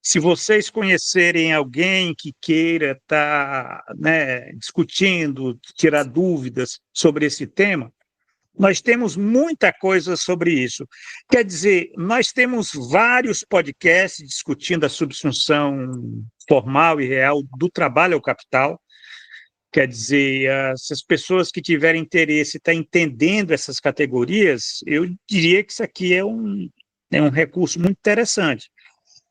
Se vocês conhecerem alguém que queira estar, né, discutindo, tirar dúvidas sobre esse tema, nós temos muita coisa sobre isso. Quer dizer, nós temos vários podcasts discutindo a subsunção formal e real do trabalho ao capital. Quer dizer, essas pessoas que tiverem interesse em estar entendendo essas categorias, eu diria que isso aqui é um recurso muito interessante,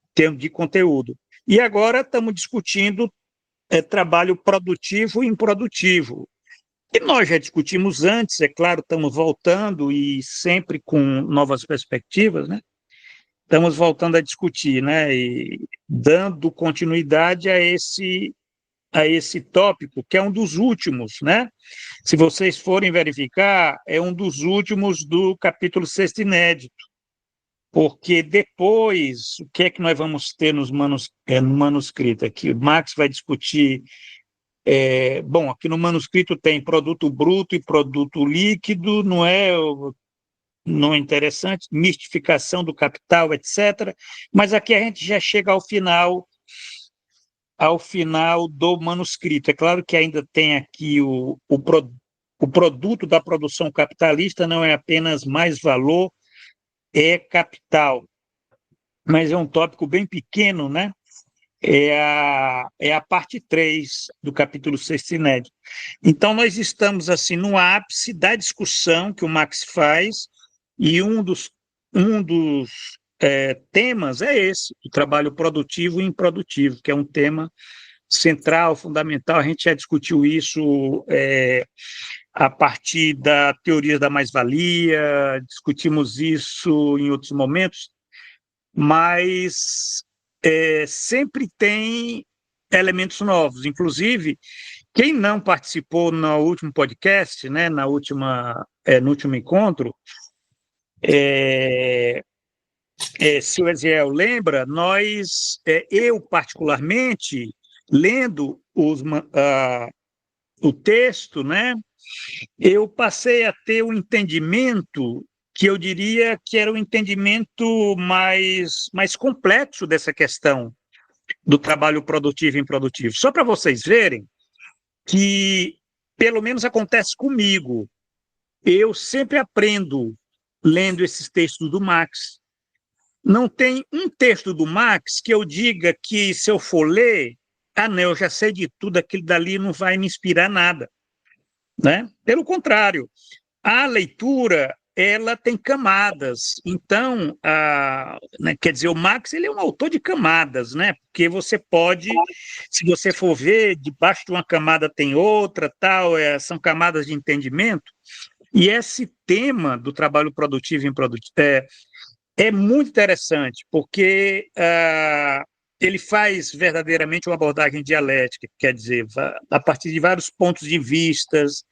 em termos de conteúdo. E agora estamos discutindo trabalho produtivo e improdutivo. E nós já discutimos antes, é claro, estamos voltando e sempre com novas perspectivas, né? Estamos voltando a discutir, né? E dando continuidade a esse tópico, que é um dos últimos, né? Se vocês forem verificar, é um dos últimos do capítulo 6 inédito, porque depois, o que é que nós vamos ter no manuscrito aqui? O Marx vai discutir. Bom, aqui no manuscrito tem produto bruto e produto líquido, não é interessante, mistificação do capital, etc. Mas aqui a gente já chega ao final do manuscrito. É claro que ainda tem aqui o produto da produção capitalista não é apenas mais valor, é capital, mas é um tópico bem pequeno, né? É a parte 3 do capítulo 6 inédito. Então, nós estamos assim no ápice da discussão que o Marx faz, e um dos temas é esse, o trabalho produtivo e improdutivo, que é um tema central, fundamental. A gente já discutiu isso a partir da teoria da mais-valia, discutimos isso em outros momentos, mas sempre tem elementos novos. Inclusive, quem não participou no último podcast, né, no último encontro, se o Eziel lembra, eu particularmente, lendo o texto, né, eu passei a ter um entendimento que eu diria que era um entendimento mais complexo dessa questão do trabalho produtivo e improdutivo. Só para vocês verem que, pelo menos acontece comigo, eu sempre aprendo lendo esses textos do Marx. Não tem um texto do Marx que eu diga que, se eu for ler, não, eu já sei de tudo, aquilo dali não vai me inspirar nada, né? Pelo contrário, a leitura ela tem camadas. Então, né, quer dizer, o Marx ele é um autor de camadas, né? Porque você pode, se você for ver, debaixo de uma camada tem outra, tal, são camadas de entendimento. E esse tema do trabalho produtivo e improdutivo é muito interessante, porque ele faz verdadeiramente uma abordagem dialética, quer dizer, a partir de vários pontos de vistas,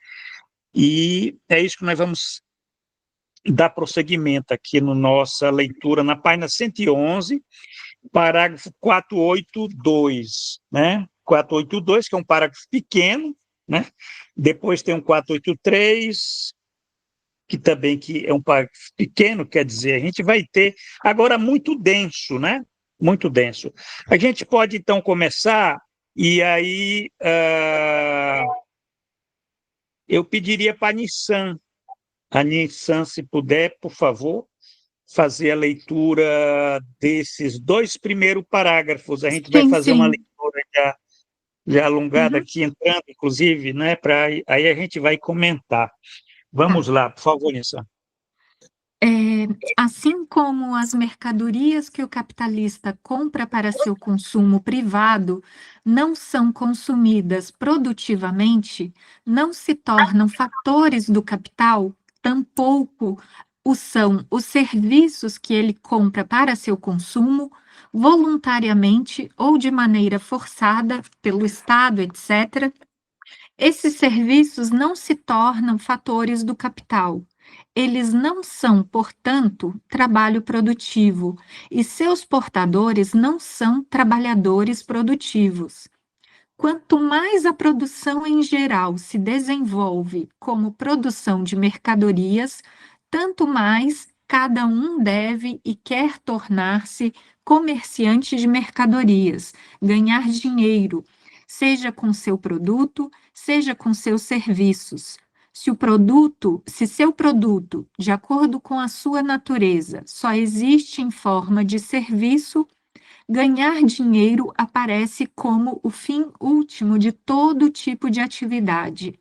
e é isso que nós vamos dar prosseguimento aqui na nossa leitura, na página 111, parágrafo 482, né? 482, que é um parágrafo pequeno, né? Depois tem um 483, que é um parágrafo pequeno, quer dizer, a gente vai ter agora muito denso, né? Muito denso. A gente pode, então, começar, e aí eu pediria para a Nissan, se puder, por favor, fazer a leitura desses dois primeiros parágrafos. A gente vai Sim, fazer uma sim. leitura já alongada Uhum. aqui, entrando, inclusive, né? Aí a gente vai comentar. Vamos Tá. lá, por favor, Nissan. Assim como as mercadorias que o capitalista compra para seu consumo privado não são consumidas produtivamente, não se tornam fatores do capital, tampouco o são os serviços que ele compra para seu consumo, voluntariamente ou de maneira forçada pelo Estado, etc. Esses serviços não se tornam fatores do capital. Eles não são, portanto, trabalho produtivo, e seus portadores não são trabalhadores produtivos. Quanto mais a produção em geral se desenvolve como produção de mercadorias, tanto mais cada um deve e quer tornar-se comerciante de mercadorias, ganhar dinheiro, seja com seu produto, seja com seus serviços. Se seu produto, de acordo com a sua natureza, só existe em forma de serviço, ganhar dinheiro aparece como o fim último de todo tipo de atividade.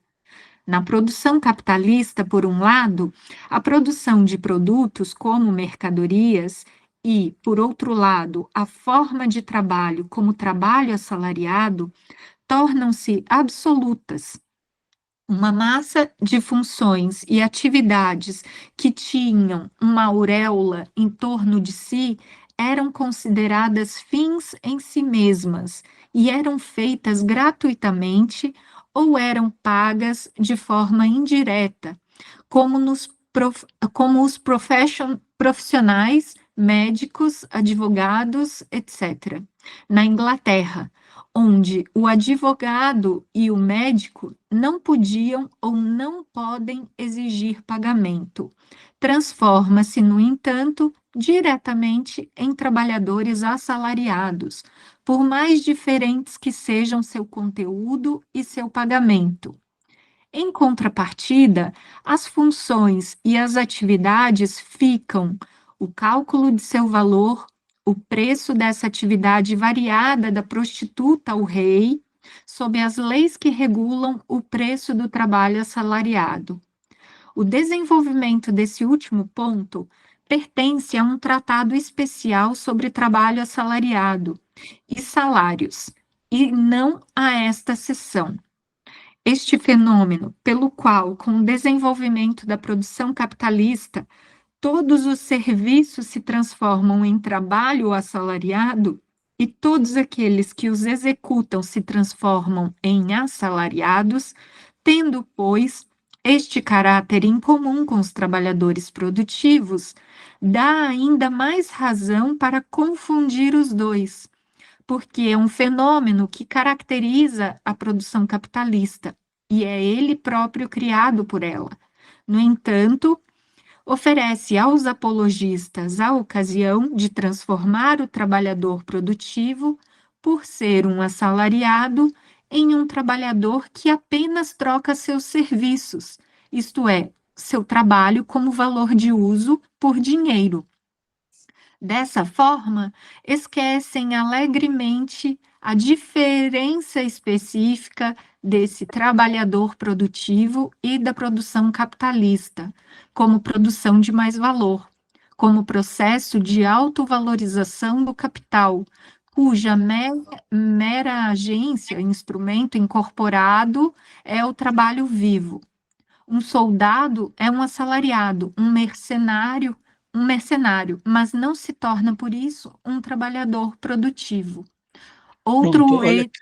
Na produção capitalista, por um lado, a produção de produtos como mercadorias e, por outro lado, a forma de trabalho como trabalho assalariado tornam-se absolutas. Uma massa de funções e atividades que tinham uma auréola em torno de si eram consideradas fins em si mesmas e eram feitas gratuitamente ou eram pagas de forma indireta, como, como os profissionais, médicos, advogados, etc. Na Inglaterra, onde o advogado e o médico não podiam ou não podem exigir pagamento. Transforma-se, no entanto, diretamente em trabalhadores assalariados, por mais diferentes que sejam seu conteúdo e seu pagamento. Em contrapartida, as funções e as atividades ficam o cálculo de seu valor, o preço dessa atividade variada da prostituta ao rei, sob as leis que regulam o preço do trabalho assalariado. O desenvolvimento desse último ponto pertence a um tratado especial sobre trabalho assalariado e salários, e não a esta seção. Este fenômeno, pelo qual, com o desenvolvimento da produção capitalista, todos os serviços se transformam em trabalho assalariado e todos aqueles que os executam se transformam em assalariados, tendo, pois, este caráter em comum com os trabalhadores produtivos, dá ainda mais razão para confundir os dois, porque é um fenômeno que caracteriza a produção capitalista e é ele próprio criado por ela. No entanto, oferece aos apologistas a ocasião de transformar o trabalhador produtivo, por ser um assalariado, em um trabalhador que apenas troca seus serviços, isto é, seu trabalho como valor de uso por dinheiro. Dessa forma, esquecem alegremente a diferença específica desse trabalhador produtivo e da produção capitalista, como produção de mais valor, como processo de autovalorização do capital, cuja mera agência, instrumento incorporado, é o trabalho vivo. Um soldado é um assalariado, um mercenário, mas não se torna por isso um trabalhador produtivo. Pronto, Outro, olha que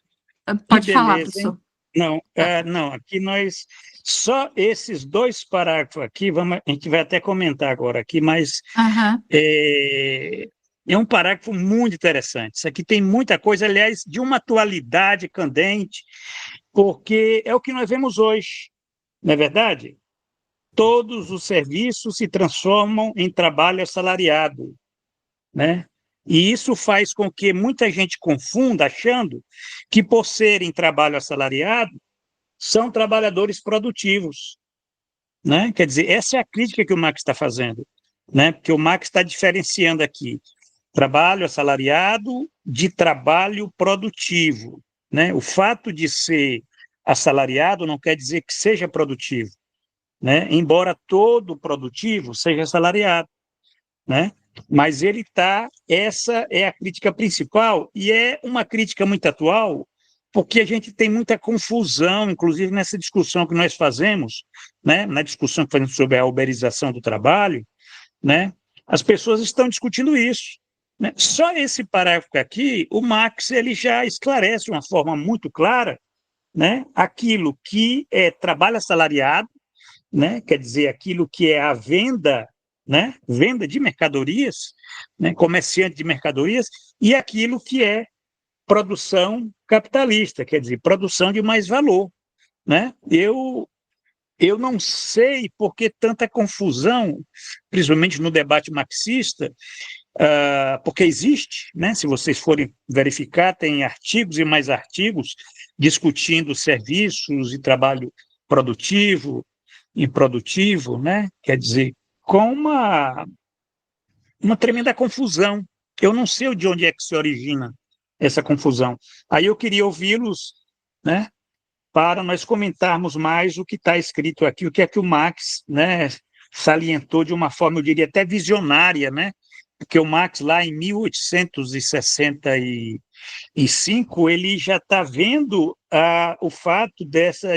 pode falar, beleza, hein? professor. Não, não, aqui nós, só esses dois parágrafos aqui, a gente vai até comentar agora aqui, mas Aham, é, é um parágrafo muito interessante. Isso aqui tem muita coisa, aliás, de uma atualidade candente, porque é o que nós vemos hoje, não é verdade? Todos os serviços se transformam em trabalho assalariado, né? E isso faz com que muita gente confunda, achando que, por serem trabalho assalariado, são trabalhadores produtivos, né? Quer dizer, essa é a crítica que o Marx está fazendo, né? Porque o Marx está diferenciando aqui trabalho assalariado de trabalho produtivo, né? O fato de ser assalariado não quer dizer que seja produtivo, né? Embora todo produtivo seja assalariado, né? Mas ele está, essa é a crítica principal, e é uma crítica muito atual, porque a gente tem muita confusão, inclusive nessa discussão que nós fazemos, né? Na discussão que fazemos sobre a uberização do trabalho, né? As pessoas estão discutindo isso, né? Só esse parágrafo aqui, o Marx ele já esclarece de uma forma muito clara, né? Aquilo que é trabalho assalariado, né? Quer dizer, aquilo que é a venda, né? Venda de mercadorias, né? Comerciante de mercadorias, e aquilo que é produção capitalista, quer dizer, produção de mais valor, né? Eu não sei por que tanta confusão, principalmente no debate marxista, porque existe, né? Se vocês forem verificar, tem artigos e mais artigos discutindo serviços e trabalho produtivo, improdutivo, né? Quer dizer, com uma tremenda confusão. Eu não sei de onde é que se origina essa confusão. Aí eu queria ouvi-los, né, para nós comentarmos mais o que está escrito aqui, o que é que o Marx, né, salientou de uma forma, eu diria, até visionária, né? Porque o Marx, lá em 1865, ele já está vendo o fato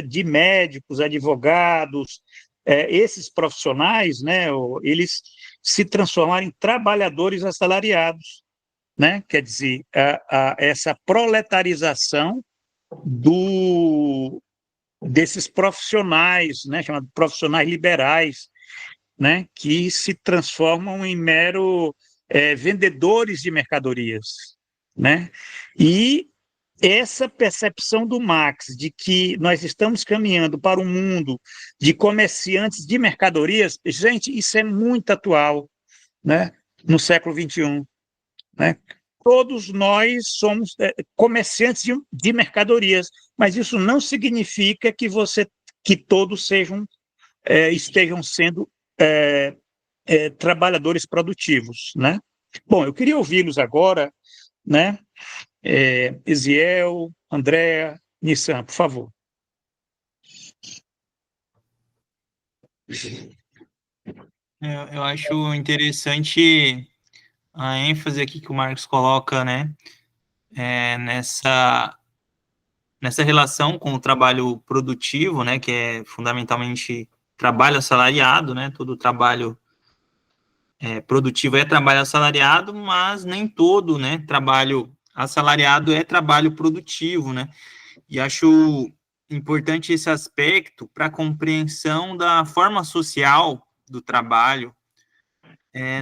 de médicos, advogados, esses profissionais, né, eles se transformarem em trabalhadores assalariados, né? Quer dizer, essa proletarização desses profissionais, né, chamados profissionais liberais, né, que se transformam em mero vendedores de mercadorias, né? E essa percepção do Marx de que nós estamos caminhando para um mundo de comerciantes de mercadorias, gente, isso é muito atual, né, no século XXI, né? Todos nós somos comerciantes de mercadorias, mas isso não significa que todos estejam sendo trabalhadores produtivos, né? Bom, eu queria ouvi-los agora, né? Eziel, Andréa, Nissan, por favor. Eu acho interessante a ênfase aqui que o Marx coloca, né, nessa relação com o trabalho produtivo, né, que é fundamentalmente trabalho assalariado, né, todo trabalho produtivo é trabalho assalariado, mas nem todo, né, trabalho assalariado é trabalho produtivo, né, e acho importante esse aspecto para a compreensão da forma social do trabalho,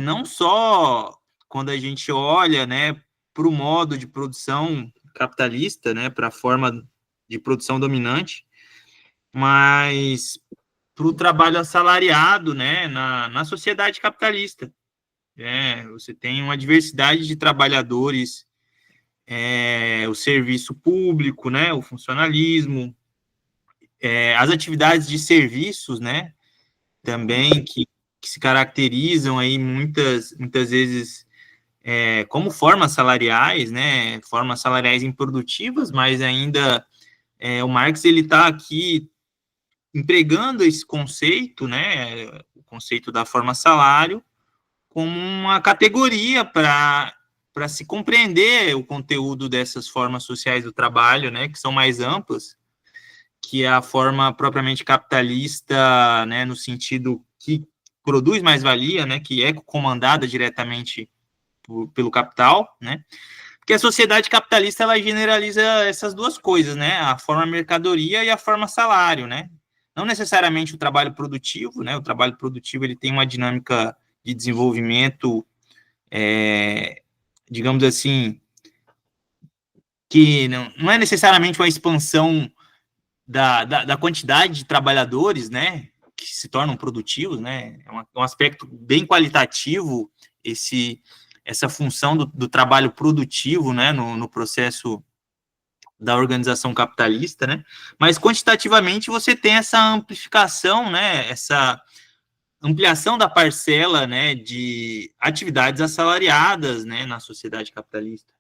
não só quando a gente olha, né, para o modo de produção capitalista, né, para a forma de produção dominante, mas para o trabalho assalariado, né, na sociedade capitalista. Você tem uma diversidade de trabalhadores, o serviço público, né, o funcionalismo, as atividades de serviços, né, também que se caracterizam aí muitas vezes como formas salariais, né, formas salariais improdutivas, mas ainda o Marx ele está aqui empregando esse conceito, né, o conceito da forma salário, como uma categoria para se compreender o conteúdo dessas formas sociais do trabalho, né, que são mais amplas, que é a forma propriamente capitalista, né, no sentido que produz mais-valia, né, que é comandada diretamente pelo capital, né, porque a sociedade capitalista, ela generaliza essas duas coisas, né, a forma mercadoria e a forma salário, né, não necessariamente o trabalho produtivo, né, o trabalho produtivo, ele tem uma dinâmica de desenvolvimento, digamos assim, que não é necessariamente uma expansão da quantidade de trabalhadores, né, que se tornam produtivos, né, é um aspecto bem qualitativo, essa função do trabalho produtivo, né, no processo da organização capitalista, né, mas quantitativamente você tem essa amplificação, né, essa ampliação da parcela, né, de atividades assalariadas, né, na sociedade capitalista.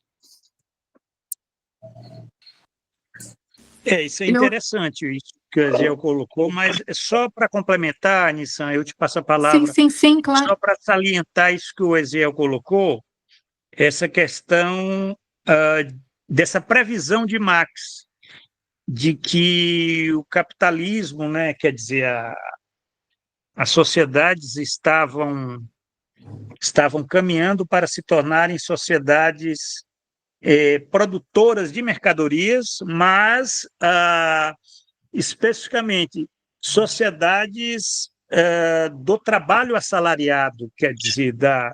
Isso é interessante, isso que o Eziel colocou, mas só para complementar, Nissan, eu te passo a palavra. Sim, claro. Só para salientar isso que o Eziel colocou, essa questão dessa previsão de Marx, de que o capitalismo, né, quer dizer, as sociedades estavam caminhando para se tornarem sociedades produtoras de mercadorias, mas especificamente sociedades do trabalho assalariado, quer dizer, da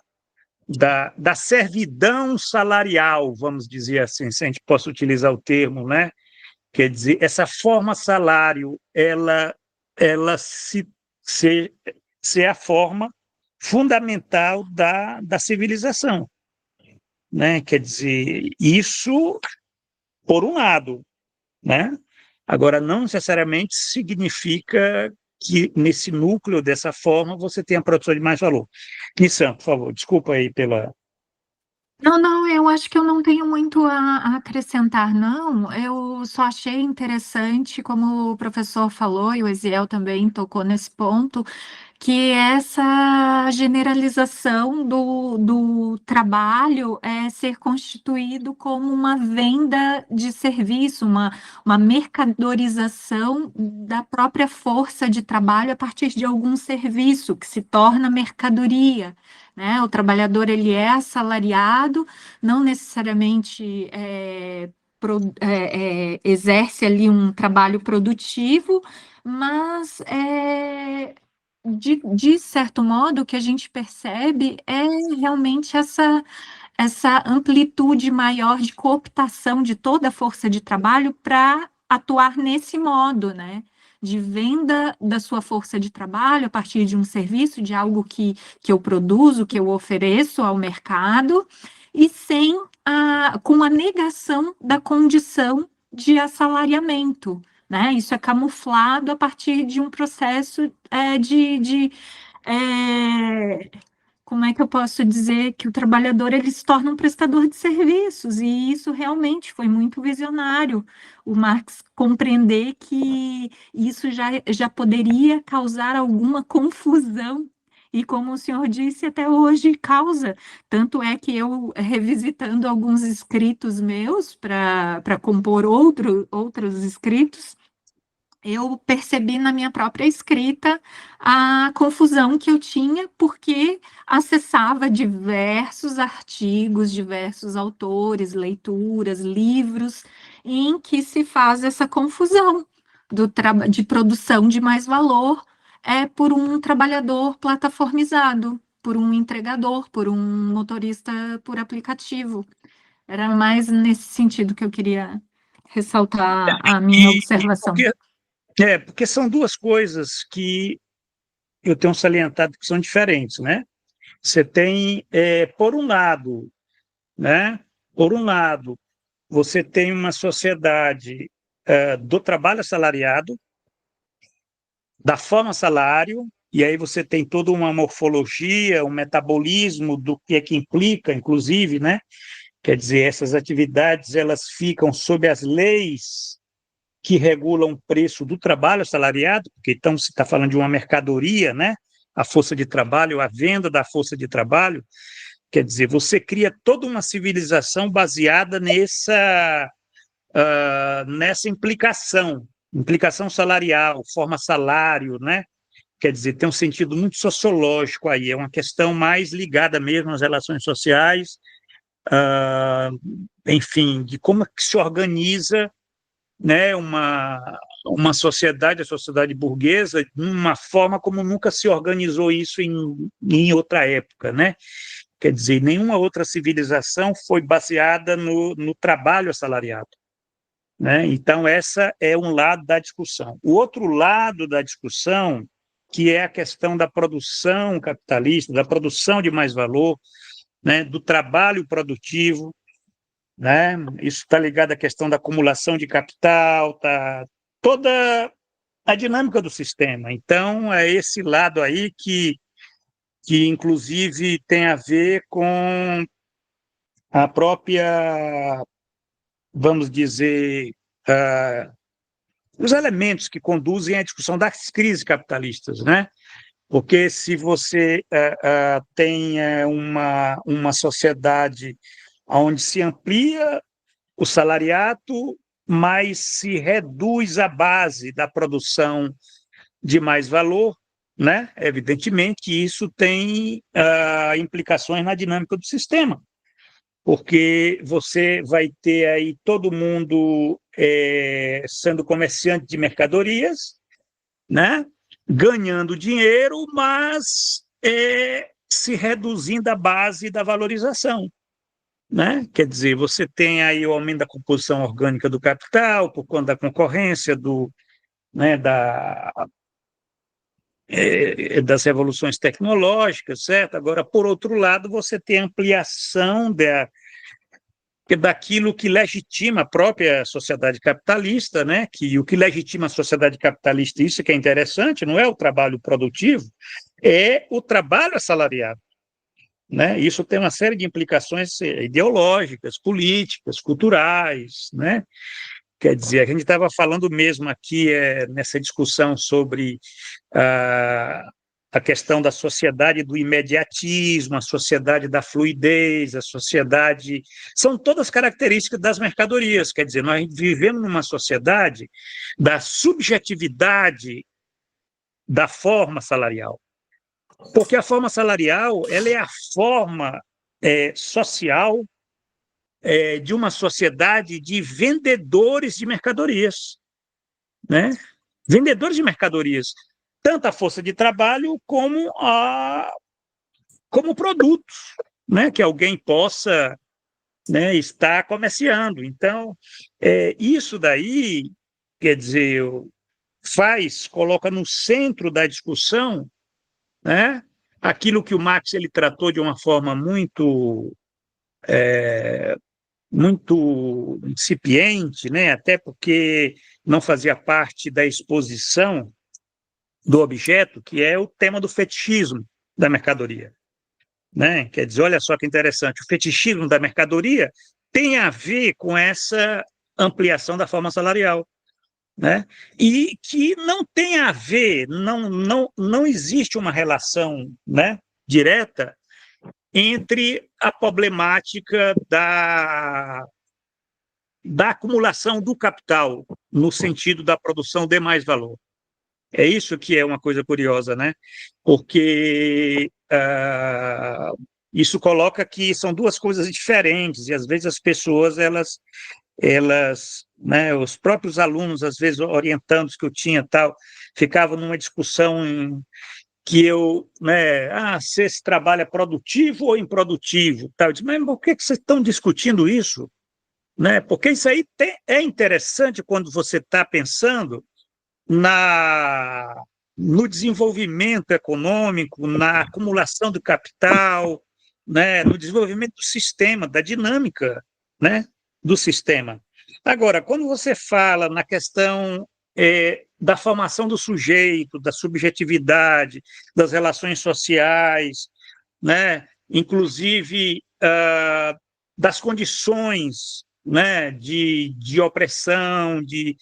servidão salarial, vamos dizer assim, se a gente possa utilizar o termo, né? Quer dizer, essa forma salário, ela se é a forma fundamental da civilização, né? Quer dizer, isso por um lado, né? Agora, não necessariamente significa que nesse núcleo, dessa forma, você tem a produção de mais valor. Nissan, por favor, desculpa aí pela... Não, não, eu acho que eu não tenho muito a acrescentar, não. Eu só achei interessante, como o professor falou, e o Eziel também tocou nesse ponto, que essa generalização do trabalho é ser constituído como uma venda de serviço, uma mercadorização da própria força de trabalho a partir de algum serviço que se torna mercadoria, né? O trabalhador ele é assalariado, não necessariamente exerce ali um trabalho produtivo, mas de certo modo, o que a gente percebe é realmente essa amplitude maior de cooptação de toda a força de trabalho para atuar nesse modo, né? De venda da sua força de trabalho a partir de um serviço, de algo que eu produzo, que eu ofereço ao mercado, e com a negação da condição de assalariamento, né? Isso é camuflado a partir de um processo como é que eu posso dizer que o trabalhador ele se torna um prestador de serviços, e isso realmente foi muito visionário, o Marx compreender que isso já poderia causar alguma confusão, e como o senhor disse, até hoje causa, tanto é que eu, revisitando alguns escritos meus para compor outros escritos, eu percebi na minha própria escrita a confusão que eu tinha, porque acessava diversos artigos, diversos autores, leituras, livros, em que se faz essa confusão de produção de mais valor por um trabalhador plataformizado, por um entregador, por um motorista por aplicativo. Era mais nesse sentido que eu queria ressaltar a minha E observação. porque são duas coisas que eu tenho salientado que são diferentes, né? Você tem, por um lado, né? Por um lado, você tem uma sociedade do trabalho assalariado, da forma salário, e aí você tem toda uma morfologia, um metabolismo do que é que implica, inclusive, né? Quer dizer, essas atividades elas ficam sob as leis que regulam o preço do trabalho assalariado, porque então se está falando de uma mercadoria, né? A força de trabalho, a venda da força de trabalho, quer dizer, você cria toda uma civilização baseada nessa implicação salarial, forma salário, né? Quer dizer, tem um sentido muito sociológico aí, é uma questão mais ligada mesmo às relações sociais, enfim, de como que se organiza, né, uma sociedade, a sociedade burguesa, de uma forma como nunca se organizou isso em outra época, né? Quer dizer, nenhuma outra civilização foi baseada no trabalho assalariado, né? Então, essa é um lado da discussão. O outro lado da discussão, que é a questão da produção capitalista, da produção de mais valor, né, do trabalho produtivo, né? Isso está ligado à questão da acumulação de capital, toda a dinâmica do sistema. Então, é esse lado aí que inclusive tem a ver com a própria, vamos dizer, os elementos que conduzem à discussão das crises capitalistas, né? Porque se você tem uma sociedade onde se amplia o salariato, mas se reduz a base da produção de mais valor, né? Evidentemente, isso tem implicações na dinâmica do sistema, porque você vai ter aí todo mundo sendo comerciante de mercadorias, né? Ganhando dinheiro, mas se reduzindo a base da valorização, né? Quer dizer, você tem aí o aumento da composição orgânica do capital por conta da concorrência, né, das revoluções tecnológicas, certo? Agora, por outro lado, você tem ampliação daquilo que legitima a própria sociedade capitalista, né? Que o que legitima a sociedade capitalista, isso que é interessante, não é o trabalho produtivo, é o trabalho assalariado, né? Isso tem uma série de implicações ideológicas, políticas, culturais, né? Quer dizer, a gente estava falando mesmo aqui nessa discussão sobre a questão da sociedade do imediatismo, a sociedade da fluidez, a sociedade... São todas características das mercadorias, quer dizer, nós vivemos numa sociedade da subjetividade da forma salarial, porque a forma salarial ela é a forma social de uma sociedade de vendedores de mercadorias, né? Vendedores de mercadorias, tanto a força de trabalho como produtos, né? Que alguém possa, né, estar comerciando. Então, isso daí, quer dizer, coloca no centro da discussão, né, aquilo que o Marx ele tratou de uma forma muito incipiente, né? Até porque não fazia parte da exposição do objeto, que é o tema do fetichismo da mercadoria, né? Quer dizer, olha só que interessante, o fetichismo da mercadoria tem a ver com essa ampliação da forma salarial, né? E que não tem a ver, não existe uma relação, né, direta entre a problemática da acumulação do capital no sentido da produção de mais valor. É isso que é uma coisa curiosa, né? Porque isso coloca que são duas coisas diferentes e às vezes as pessoas elas, né, os próprios alunos às vezes orientandos que eu tinha tal, ficavam numa discussão que eu, né, se esse trabalho é produtivo ou improdutivo, tal. Eu disse, mas por que vocês estão discutindo isso? Né? Porque isso aí é interessante quando você está pensando no desenvolvimento econômico, na acumulação do capital, né, no desenvolvimento do sistema, da dinâmica, né, do sistema. Agora, quando você fala na questão da formação do sujeito, da subjetividade, das relações sociais, né, inclusive das condições, né, de opressão, de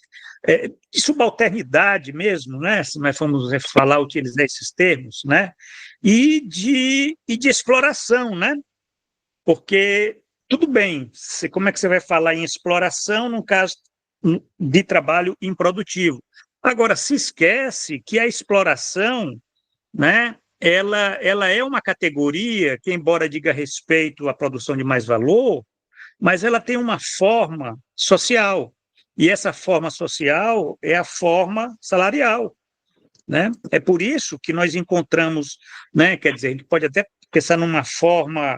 subalternidade mesmo, né, se nós formos utilizar esses termos, né, e de exploração, né, porque, tudo bem, como é que você vai falar em exploração num caso de trabalho improdutivo? Agora, se esquece que a exploração, né, ela é uma categoria que, embora diga respeito à produção de mais valor, mas ela tem uma forma social, e essa forma social é a forma salarial, né? É por isso que nós encontramos, né, quer dizer, a gente pode até pensar numa forma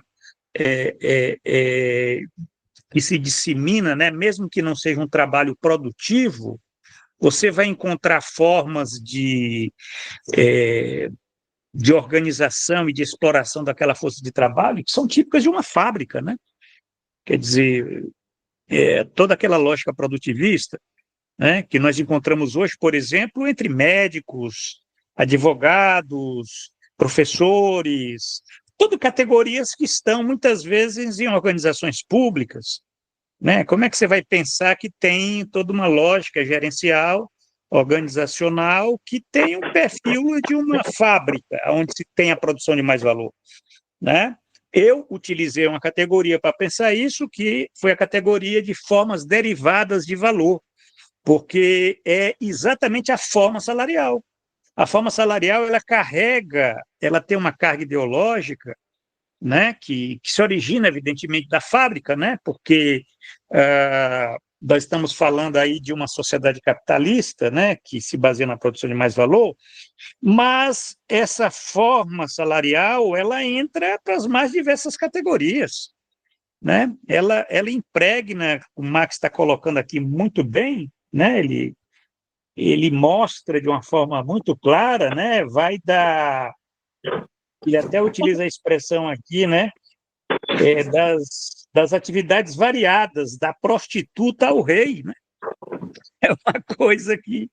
que se dissemina, né, mesmo que não seja um trabalho produtivo, você vai encontrar formas de organização e de exploração daquela força de trabalho que são típicas de uma fábrica, né? Quer dizer, toda aquela lógica produtivista, né, que nós encontramos hoje, por exemplo, entre médicos, advogados, professores, tudo categorias que estão, muitas vezes, em organizações públicas, né? Como é que você vai pensar que tem toda uma lógica gerencial, organizacional, que tem um perfil de uma fábrica, onde se tem a produção de mais valor, né? Eu utilizei uma categoria para pensar isso, que foi a categoria de formas derivadas de valor, porque é exatamente a forma salarial. A forma salarial, ela tem uma carga ideológica, né, que se origina, evidentemente, da fábrica, né, porque nós estamos falando aí de uma sociedade capitalista, né, que se baseia na produção de mais valor, mas essa forma salarial, ela entra para as mais diversas categorias, né? Ela impregna, o Marx está colocando aqui muito bem, né? Ele mostra de uma forma muito clara, né? Ele até utiliza a expressão aqui, né? das atividades variadas, da prostituta ao rei, né? É uma coisa que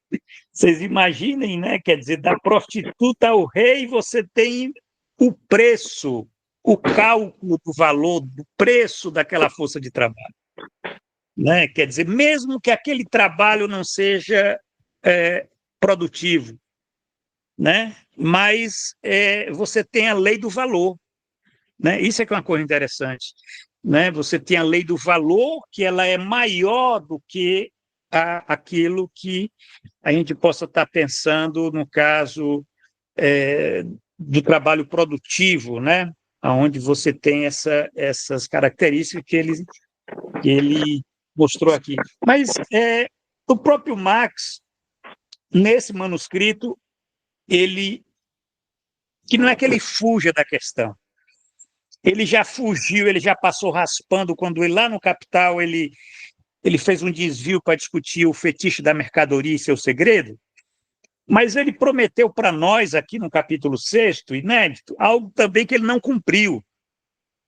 vocês imaginem, né? Quer dizer, da prostituta ao rei, você tem o preço, o cálculo do valor, do preço daquela força de trabalho, né? Quer dizer, mesmo que aquele trabalho não seja produtivo, né? Mas você tem a lei do valor, né? Isso é que é uma coisa interessante, né? Você tem a lei do valor, que ela é maior do que aquilo que a gente possa estar pensando no caso do trabalho produtivo, né? Onde você tem essas características que ele mostrou aqui. Mas o próprio Marx, nesse manuscrito, que não é que ele fuja da questão, ele já fugiu, ele já passou raspando, quando ele, lá no Capital ele fez um desvio para discutir o fetiche da mercadoria e seu segredo, mas ele prometeu para nós, aqui no capítulo 6º, inédito, algo também que ele não cumpriu,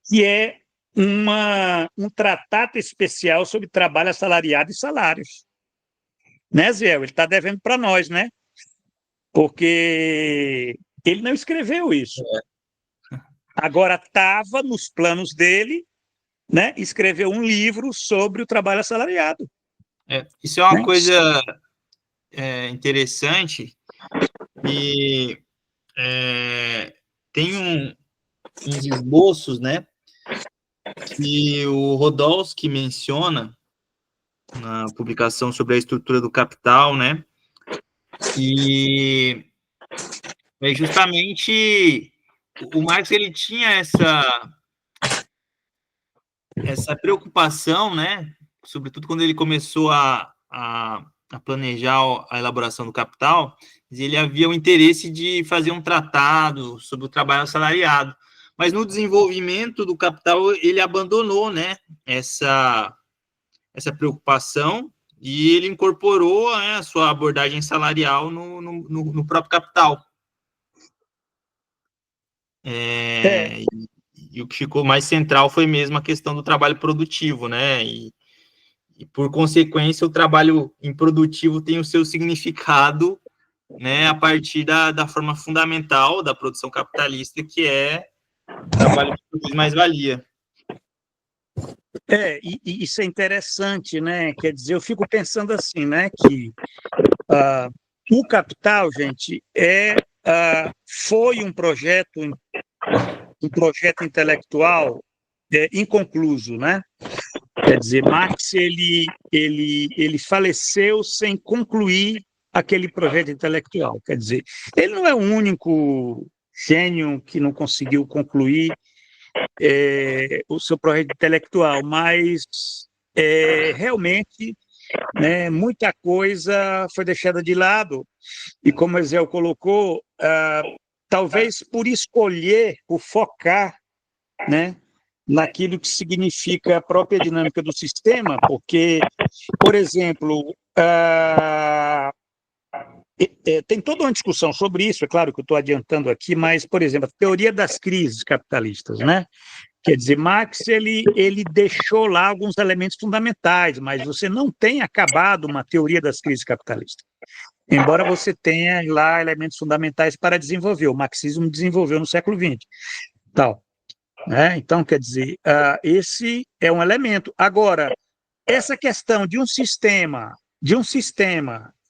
que é um tratado especial sobre trabalho assalariado e salários. Né, Zé? Ele está devendo para nós, né? Porque ele não escreveu isso. Agora, estava nos planos dele, né, escrever um livro sobre o trabalho assalariado. Isso é uma coisa interessante, e tem uns esboços, né, que o Rodolsky menciona na publicação sobre a estrutura do capital, né, e justamente o Marx, ele tinha essa preocupação, né, sobretudo quando ele começou a planejar a elaboração do Capital, ele havia o interesse de fazer um tratado sobre o trabalho assalariado, mas no desenvolvimento do Capital ele abandonou, né, essa preocupação, e ele incorporou, né, a sua abordagem salarial no próprio Capital. E o que ficou mais central foi mesmo a questão do trabalho produtivo, né? E por consequência, o trabalho improdutivo tem o seu significado, né, a partir da forma fundamental da produção capitalista, que é o trabalho que produz mais-valia. E isso é interessante, né? Quer dizer, eu fico pensando assim, né, que o Capital, gente, foi um projeto intelectual inconcluso, né? Quer dizer, Marx ele faleceu sem concluir aquele projeto intelectual. Quer dizer, ele não é o único gênio que não conseguiu concluir o seu projeto intelectual, mas realmente, né, muita coisa foi deixada de lado, e como o Ezel colocou, talvez por escolher, por focar, né, naquilo que significa a própria dinâmica do sistema, porque, por exemplo, tem toda uma discussão sobre isso, é claro que eu estou adiantando aqui, mas, por exemplo, a teoria das crises capitalistas, né? Quer dizer, Marx ele deixou lá alguns elementos fundamentais, mas você não tem acabado uma teoria das crises capitalistas, embora você tenha lá elementos fundamentais para desenvolver. O marxismo desenvolveu no século XX. Tal. Então, quer dizer, esse é um elemento. Agora, essa questão de um sistema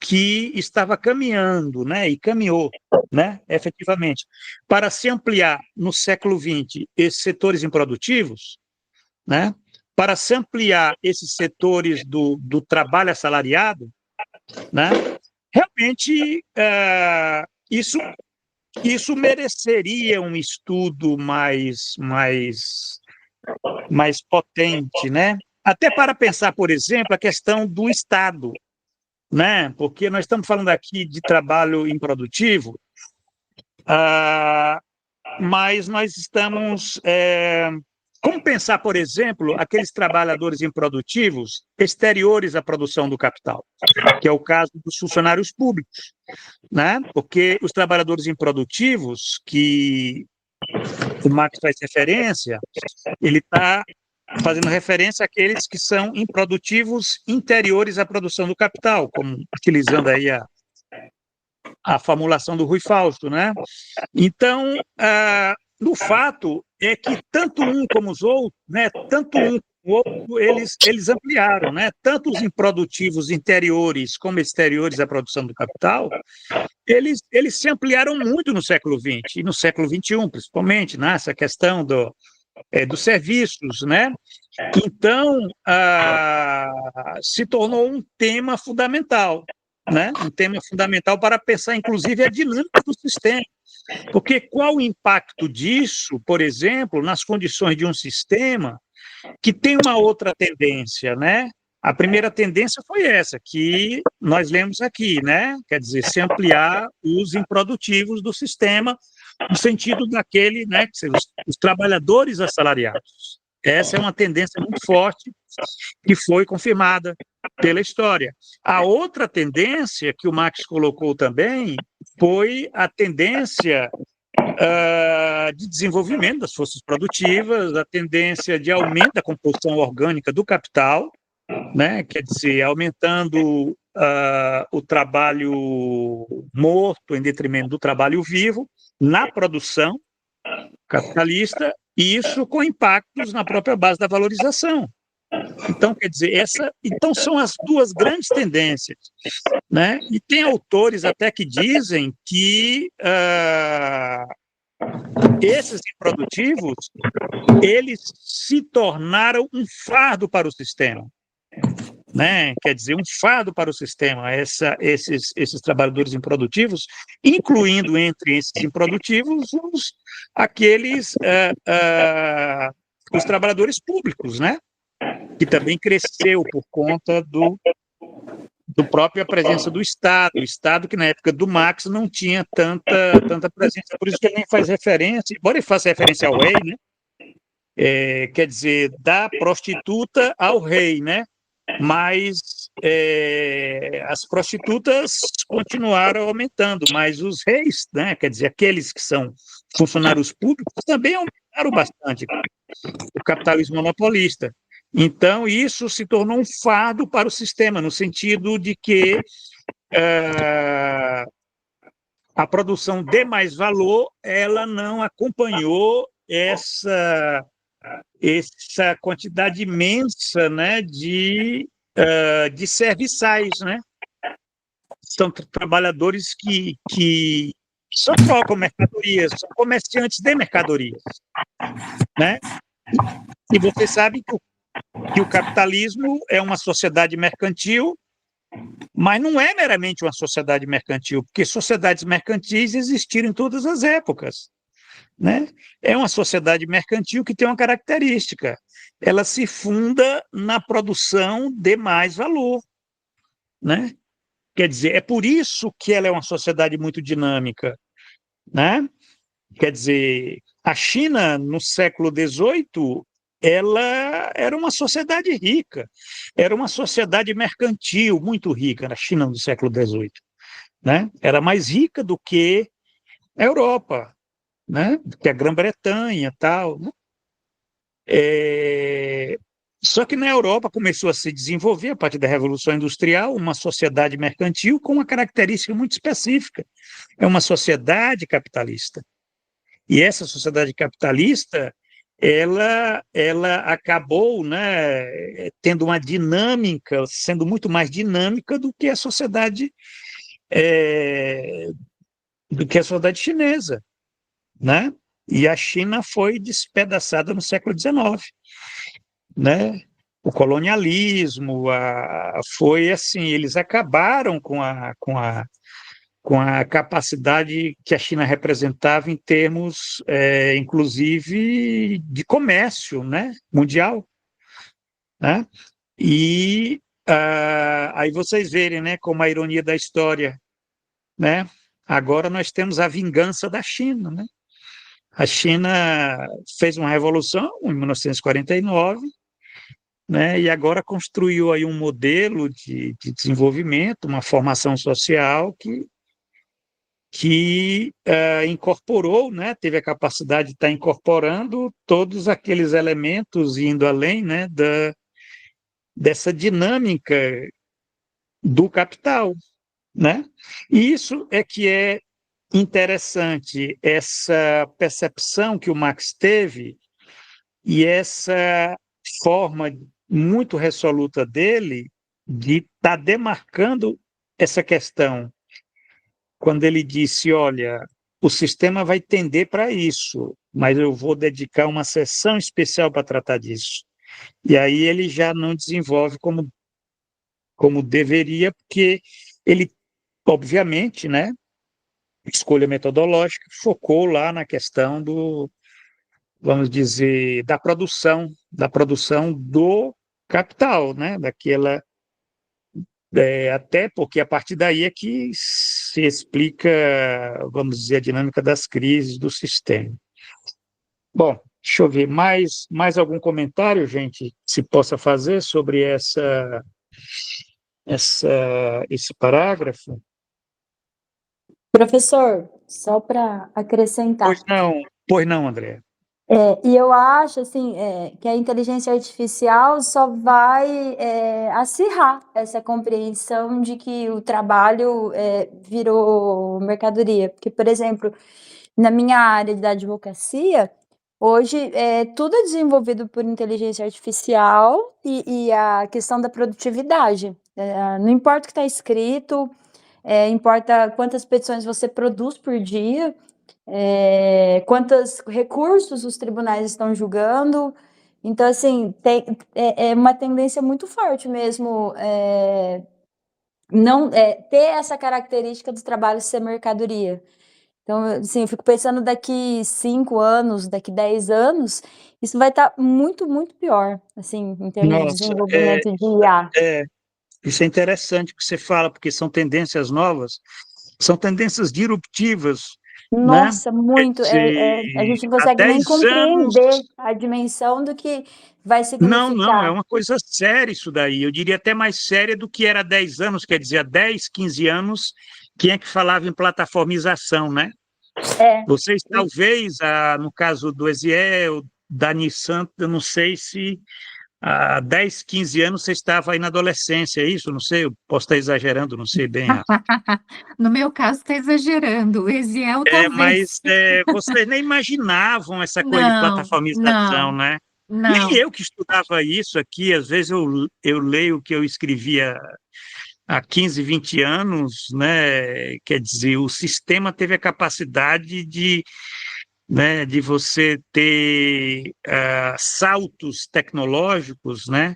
que estava caminhando, né, e caminhou, né, efetivamente, para se ampliar no século XX esses setores improdutivos, né, para se ampliar esses setores do trabalho assalariado, né, realmente isso mereceria um estudo mais potente, né? Até para pensar, por exemplo, a questão do Estado, né? Porque nós estamos falando aqui de trabalho improdutivo, mas nós estamos... como pensar, por exemplo, aqueles trabalhadores improdutivos exteriores à produção do capital, que é o caso dos funcionários públicos, né? Porque os trabalhadores improdutivos, que o Marx faz referência, ele está fazendo referência àqueles que são improdutivos interiores à produção do capital, como utilizando aí a formulação do Rui Fausto, né? Então, no fato é que tanto um como os outros, né, tanto um como o outro, eles ampliaram, né? Tanto os improdutivos interiores como exteriores à produção do capital, eles se ampliaram muito no século XX e no século XXI, principalmente, né? Essa questão dos serviços, né? Então, se tornou um tema fundamental, né? Um tema fundamental para pensar, inclusive, a dinâmica do sistema. Porque qual o impacto disso, por exemplo, nas condições de um sistema que tem uma outra tendência, né? A primeira tendência foi essa, que nós lemos aqui, né? Quer dizer, se ampliar os improdutivos do sistema, no sentido daquele, né? Que são os trabalhadores assalariados. Essa é uma tendência muito forte que foi confirmada pela história. A outra tendência que o Marx colocou também foi a tendência de desenvolvimento das forças produtivas, a tendência de aumento da composição orgânica do capital, né? Quer dizer, aumentando o trabalho morto em detrimento do trabalho vivo na produção capitalista, e isso com impactos na própria base da valorização. Então, quer dizer, então são as duas grandes tendências, né? E tem autores até que dizem que esses improdutivos, eles se tornaram um fardo para o sistema, né? Quer dizer, um fardo para o sistema, esses trabalhadores improdutivos, incluindo entre esses improdutivos os trabalhadores públicos, né? Que também cresceu por conta do própria presença do Estado, o Estado que na época do Marx não tinha tanta presença, por isso que ele nem faz referência, embora ele faça referência ao rei, né? Quer dizer, da prostituta ao rei, né? Mas as prostitutas continuaram aumentando, mas os reis, né? Quer dizer, aqueles que são funcionários públicos também aumentaram bastante o capitalismo monopolista. Então, isso se tornou um fardo para o sistema, no sentido de que a produção de mais valor, ela não acompanhou essa quantidade imensa, né, de serviçais, né? São trabalhadores que só trocam mercadorias, são comerciantes de mercadorias, né? E você sabe que o capitalismo é uma sociedade mercantil, mas não é meramente uma sociedade mercantil, porque sociedades mercantis existiram em todas as épocas, né? É uma sociedade mercantil que tem uma característica: ela se funda na produção de mais valor, né? Quer dizer, é por isso que ela é uma sociedade muito dinâmica, né? Quer dizer, a China, no século XVIII, ela era uma sociedade rica, era uma sociedade mercantil muito rica, na China do século XVIII, né? Era mais rica do que a Europa, né? Do que a Grã-Bretanha e tal, né? Só que na Europa começou a se desenvolver, a partir da Revolução Industrial, uma sociedade mercantil com uma característica muito específica. É uma sociedade capitalista. E essa sociedade capitalista, ela acabou, né, tendo uma dinâmica, sendo muito mais dinâmica do que a sociedade chinesa, né? E a China foi despedaçada no século XIX, né? O colonialismo, foi assim, eles acabaram com a capacidade que a China representava em termos, inclusive, de comércio, né, mundial, né? E aí vocês verem, né, como a ironia da história, né? Agora nós temos a vingança da China, né? A China fez uma revolução em 1949, né? E agora construiu aí um modelo de desenvolvimento, uma formação social que incorporou, né, teve a capacidade de estar incorporando todos aqueles elementos, indo além, né, dessa dinâmica do capital, né? E isso é que é interessante, essa percepção que o Marx teve e essa forma muito resoluta dele de estar demarcando essa questão. Quando ele disse, olha, o sistema vai tender para isso, mas eu vou dedicar uma sessão especial para tratar disso. E aí ele já não desenvolve como deveria, porque ele, obviamente, né, escolha metodológica, focou lá na questão do, vamos dizer, da produção do capital, né, daquela, até porque a partir daí é que se explica, vamos dizer, a dinâmica das crises do sistema. Bom, deixa eu ver, mais algum comentário, gente, que se possa fazer sobre esse parágrafo? Professor, só para acrescentar. Pois não, André. E eu acho assim, que a inteligência artificial só vai acirrar essa compreensão de que o trabalho virou mercadoria. Porque, por exemplo, na minha área da advocacia, hoje tudo é desenvolvido por inteligência artificial e a questão da produtividade. Não importa o que está escrito, importa quantas petições você produz por dia, quantos recursos os tribunais estão julgando. Então, assim, é uma tendência muito forte mesmo não ter essa característica do trabalho ser mercadoria. Então, assim, eu fico pensando daqui 5 anos, daqui 10 anos, isso vai estar muito, muito pior, assim, em termos de desenvolvimento de IA. Isso é interessante o que você fala, porque são tendências novas, são tendências disruptivas. Nossa, né? muito. A gente não consegue nem compreender a dimensão do que vai significar. Não, é uma coisa séria isso daí. Eu diria até mais séria do que era há 10 anos, quer dizer, há 10, 15 anos, quem é que falava em plataformização, né? Vocês talvez, no caso do Eziel, da Nissan, eu não sei se há 10, 15 anos você estava aí na adolescência, é isso? Não sei, eu posso estar exagerando, não sei bem. No meu caso, está exagerando. O Eziel talvez. Mas vocês nem imaginavam essa coisa de plataformização, né? Não. Nem eu que estudava isso aqui, às vezes eu leio o que eu escrevia há 15, 20 anos, né? Quer dizer, o sistema teve a capacidade né, de você ter saltos tecnológicos, né,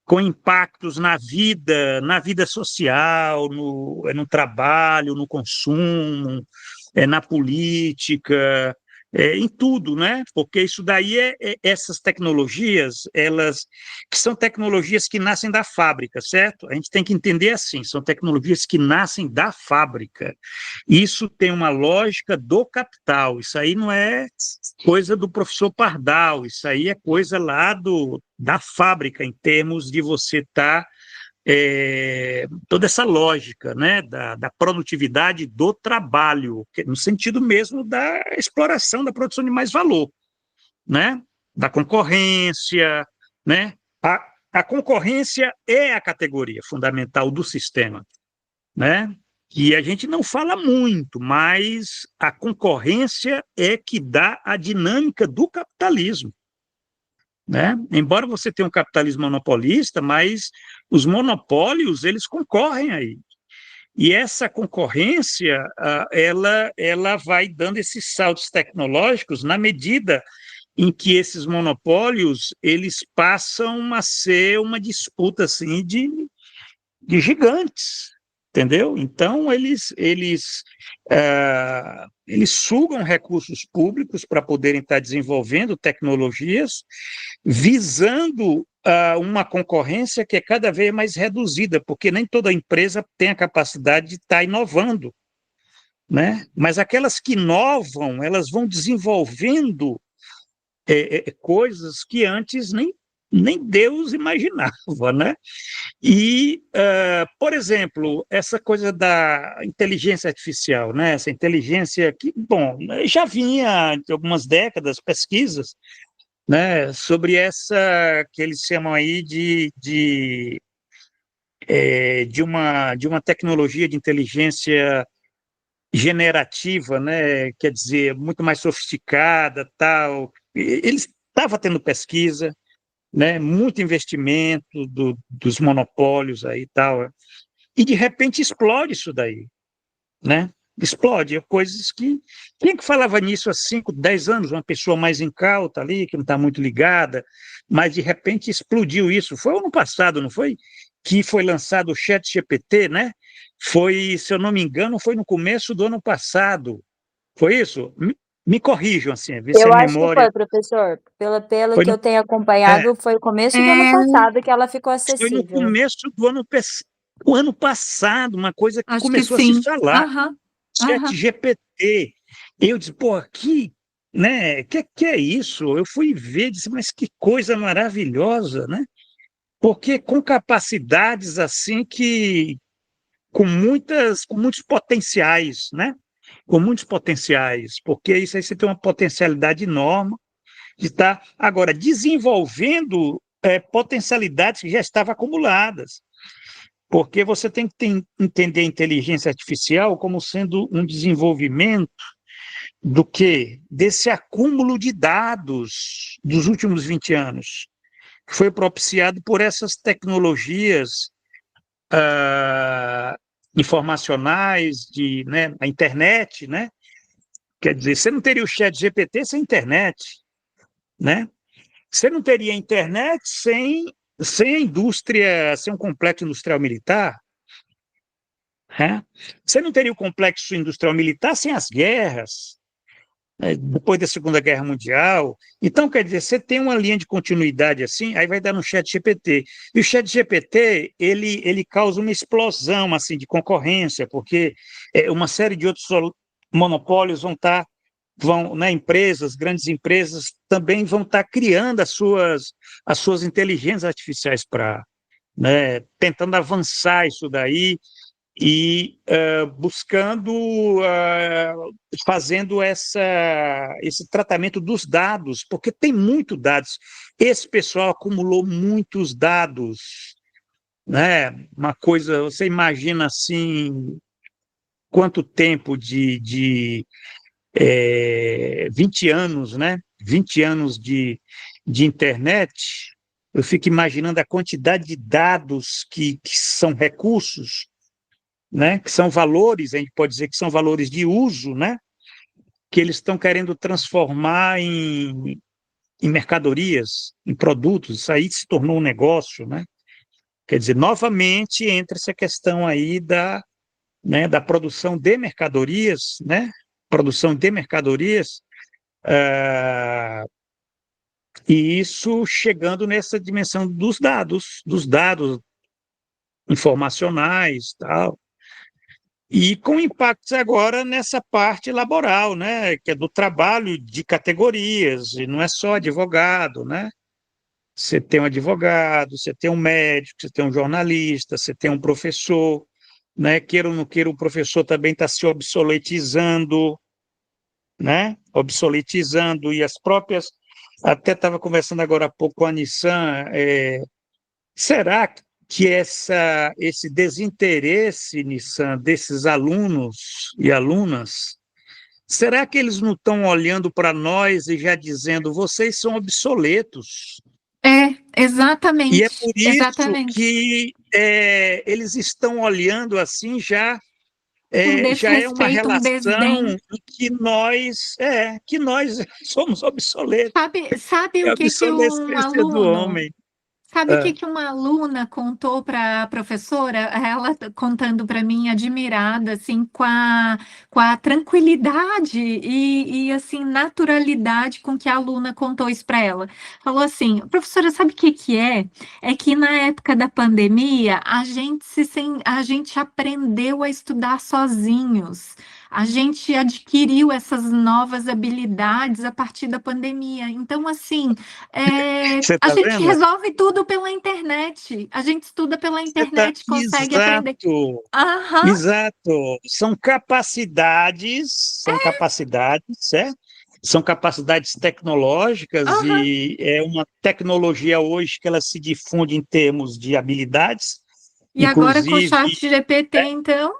com impactos na vida social, no trabalho, no consumo, na política, em tudo, né? Porque isso daí essas tecnologias, elas que são tecnologias que nascem da fábrica, certo? A gente tem que entender assim, são tecnologias que nascem da fábrica. Isso tem uma lógica do capital, isso aí não é coisa do professor Pardal, isso aí é coisa lá da fábrica, em termos de você estar toda essa lógica, né, da produtividade do trabalho, no sentido mesmo da exploração da produção de mais valor, né, da concorrência, né, a concorrência é a categoria fundamental do sistema, né, e a gente não fala muito, mas a concorrência é que dá a dinâmica do capitalismo. Né? Embora você tenha um capitalismo monopolista, mas os monopólios, eles concorrem aí. E essa concorrência, ela vai dando esses saltos tecnológicos na medida em que esses monopólios, eles passam a ser uma disputa assim, de gigantes, entendeu? Então, eles sugam recursos públicos para poderem estar desenvolvendo tecnologias, visando uma concorrência que é cada vez mais reduzida, porque nem toda empresa tem a capacidade de estar inovando, né? Mas aquelas que inovam, elas vão desenvolvendo coisas que antes nem Deus imaginava, né? E, por exemplo, essa coisa da inteligência artificial, né? Essa inteligência que, bom, já vinha de algumas décadas pesquisas, né, sobre essa que eles chamam aí de uma tecnologia de inteligência generativa, né? Quer dizer, muito mais sofisticada, tal. Eles estavam tendo pesquisa, né? Muito investimento dos monopólios aí e tal, e de repente explode isso daí, né? Explode, coisas que... Quem é que falava nisso há 5, 10 anos? Uma pessoa mais incauta ali, que não está muito ligada, mas de repente explodiu isso. Foi ano passado, não foi? Que foi lançado o ChatGPT, né? Foi, se eu não me engano, foi no começo do ano passado. Foi isso? Me corrijam, assim, ver se Eu a acho que memória... foi, professor. Pelo Foi que no, eu tenho é, acompanhado, foi o começo do ano passado que ela ficou foi no acessível. começo do o ano passado, uma coisa que Acho que começou a se sim. falar. Aham, aham. ChatGPT. Eu disse, pô, aqui, né? Que é isso? Eu fui ver, disse, mas que coisa maravilhosa, né? Porque com capacidades assim que com muitos potenciais, né? Com muitos potenciais, porque isso aí você tem uma potencialidade enorme de estar agora desenvolvendo potencialidades que já estavam acumuladas. Porque você tem que entender a inteligência artificial como sendo um desenvolvimento do que? Desse acúmulo de dados dos últimos 20 anos, que foi propiciado por essas tecnologias informacionais, né, a internet, né? Quer dizer, você não teria o chat GPT sem internet, né? Você não teria internet sem a indústria, sem um complexo industrial militar, né? Você não teria o complexo industrial militar sem as guerras, né, depois da Segunda Guerra Mundial. Então, quer dizer, você tem uma linha de continuidade assim, aí vai dar no chat GPT. E o chat GPT, ele causa uma explosão assim, de concorrência, porque uma série de outros monopólios né, empresas, grandes empresas, também vão estar criando as suas inteligências artificiais para, né, tentando avançar isso daí e buscando, fazendo esse tratamento dos dados, porque tem muitos dados. Esse pessoal acumulou muitos dados, né? Uma coisa, você imagina assim, quanto tempo de 20 anos, né? 20 anos de internet. Eu fico imaginando a quantidade de dados que são recursos, né, que são valores, a gente pode dizer que são valores de uso, né, que eles estão querendo transformar em mercadorias, em produtos. Isso aí se tornou um negócio, né? Quer dizer, novamente entra essa questão aí né, da produção de mercadorias, né? Produção de mercadorias, e isso chegando nessa dimensão dos dados informacionais, tal. E com impactos agora nessa parte laboral, né, que é do trabalho de categorias, e não é só advogado, né? Você tem um advogado, você tem um médico, você tem um jornalista, você tem um professor, né? Queira ou não queira, o professor também está se obsoletizando, né? Obsoletizando, e as próprias... Até estava conversando agora há pouco com a Nissan, será que esse desinteresse, Nissan, desses alunos e alunas, será que eles não estão olhando para nós e já dizendo, vocês são obsoletos? E é Exatamente, por isso exatamente. que eles estão olhando assim, Um já é uma desrespeito, um relação desdém. em que nós somos obsoletos, Sabe é o a que um obsolescência do aluno homem. Sabe o Ah, que uma aluna contou para a professora? Ela contando para mim, admirada, assim, com a tranquilidade assim, naturalidade com que a aluna contou isso para ela. Falou assim, professora, sabe o que é? É que na época da pandemia, a gente aprendeu a estudar sozinhos. a gente adquiriu essas novas habilidades a partir da pandemia. Então, assim, Você a está gente vendo? resolve tudo pela internet. A gente estuda pela internet, consegue aprender. Exato, Aham, exato. São capacidades, certo? São capacidades tecnológicas aham. e é uma tecnologia hoje que ela se difunde em termos de habilidades, E agora com o inclusive. chat GPT, então,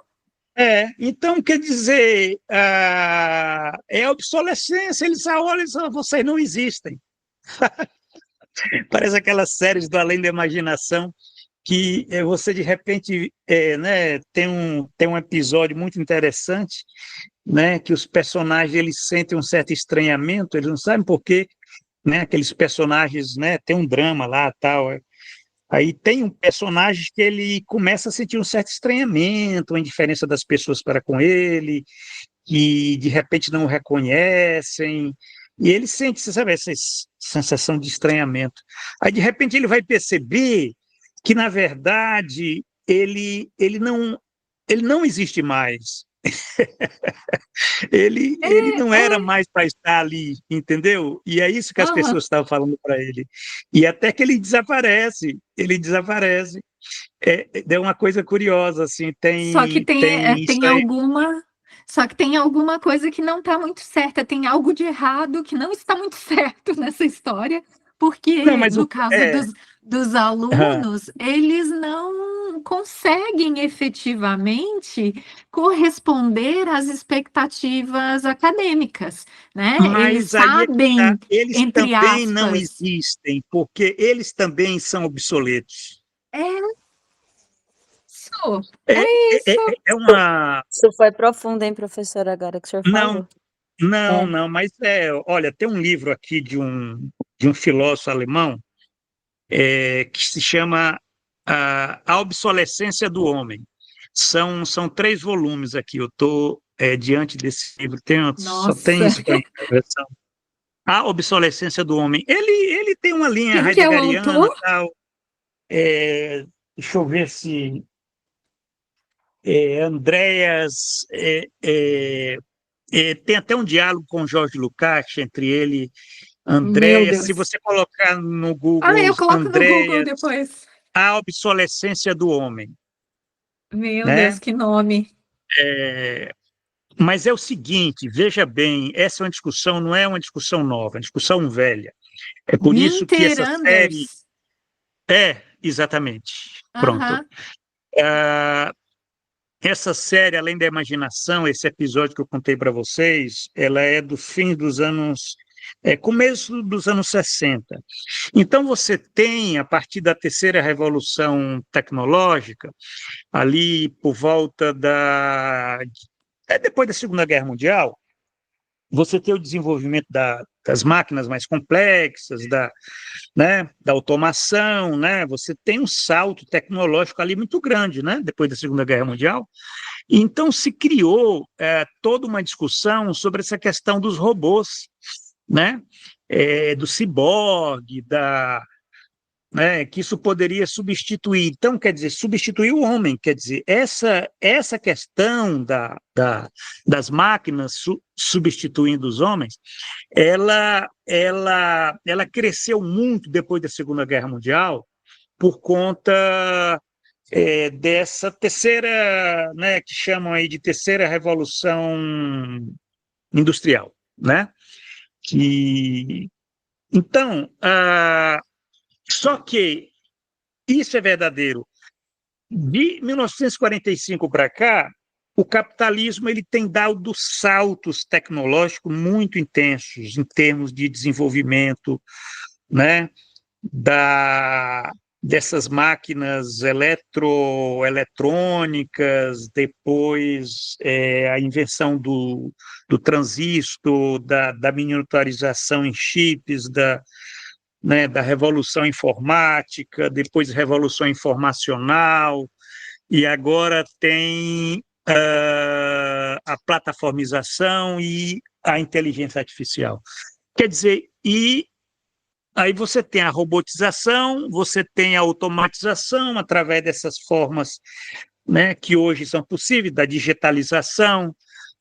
Então, quer dizer, é obsolescência, eles só olham e falam, vocês não existem. Parece aquelas séries do Além da Imaginação, que você, de repente, né, tem um episódio muito interessante, né, que os personagens eles sentem um certo estranhamento, eles não sabem por quê, né, aqueles personagens, né, tem um drama lá, tal, aí tem um personagem que ele começa a sentir um certo estranhamento, uma indiferença das pessoas para com ele, que de repente não o reconhecem, e ele sente, você sabe, essa sensação de estranhamento. Aí de repente ele vai perceber que, na verdade, ele não existe mais. Ele não era mais para estar ali, entendeu? E é isso que as aham. pessoas estavam falando para ele. E até que ele desaparece. É uma coisa curiosa, assim, Só que tem isso aí. só que tem alguma coisa que não está muito certa, tem algo de errado que não está muito certo nessa história, Não, porque mas no caso dos ah, alunos, eles não conseguem efetivamente corresponder às expectativas acadêmicas, né? Eles mas aí é que tá, sabem, eles entre também não aspas, existem, porque eles também são obsoletos. é isso, É, é é, é isso. é uma. Isso foi profundo, hein, professor, agora que o senhor Não, falou. não, É. não, mas olha, tem um livro aqui de um filósofo alemão que se chama A Obsolescência do Homem. São 3 volumes aqui, eu estou diante desse livro, só tem Nossa, espanhol. A Obsolescência do Homem. Ele tem uma linha quem que é o heideggeriana, autor? tal. Deixa eu ver se Andreas tem até um diálogo com Jorge Lukács entre ele, Meu Andreas. Se Deus. você colocar no Ah, Google eu coloco no Google Andreas, depois. a obsolescência do homem, Meu Deus, né? que nome. Mas é o seguinte, veja bem, essa é uma discussão, não é uma discussão nova, é uma discussão velha. É por isso que Winter essa série Anders. exatamente, pronto. Aham. Essa série, Além da Imaginação, esse episódio que eu contei para vocês, ela é do fim dos anos, começo dos anos 60. Então você tem, a partir da terceira revolução tecnológica, ali por volta depois da Segunda Guerra Mundial, você tem o desenvolvimento das máquinas mais complexas, né, da automação, né? Você tem um salto tecnológico ali muito grande, né? Depois da Segunda Guerra Mundial. Então se criou toda uma discussão sobre essa questão dos robôs, né? Do ciborgue, né, que isso poderia substituir. Então, quer dizer, substituir o homem. Quer dizer, essa questão das máquinas substituindo os homens, ela cresceu muito depois da Segunda Guerra Mundial por conta dessa terceira, né, que chamam aí de terceira revolução industrial, né? Que então, só que isso é verdadeiro. De 1945 para cá, o capitalismo ele tem dado saltos tecnológicos muito intensos em termos de desenvolvimento, né, dessas máquinas eletrônicas, depois a invenção do transistor, da miniaturização em chips, né, da revolução informática, depois revolução informacional, e agora tem a plataformização e a inteligência artificial. Quer dizer, e aí você tem a robotização, você tem a automatização através dessas formas, né, que hoje são possíveis, da digitalização,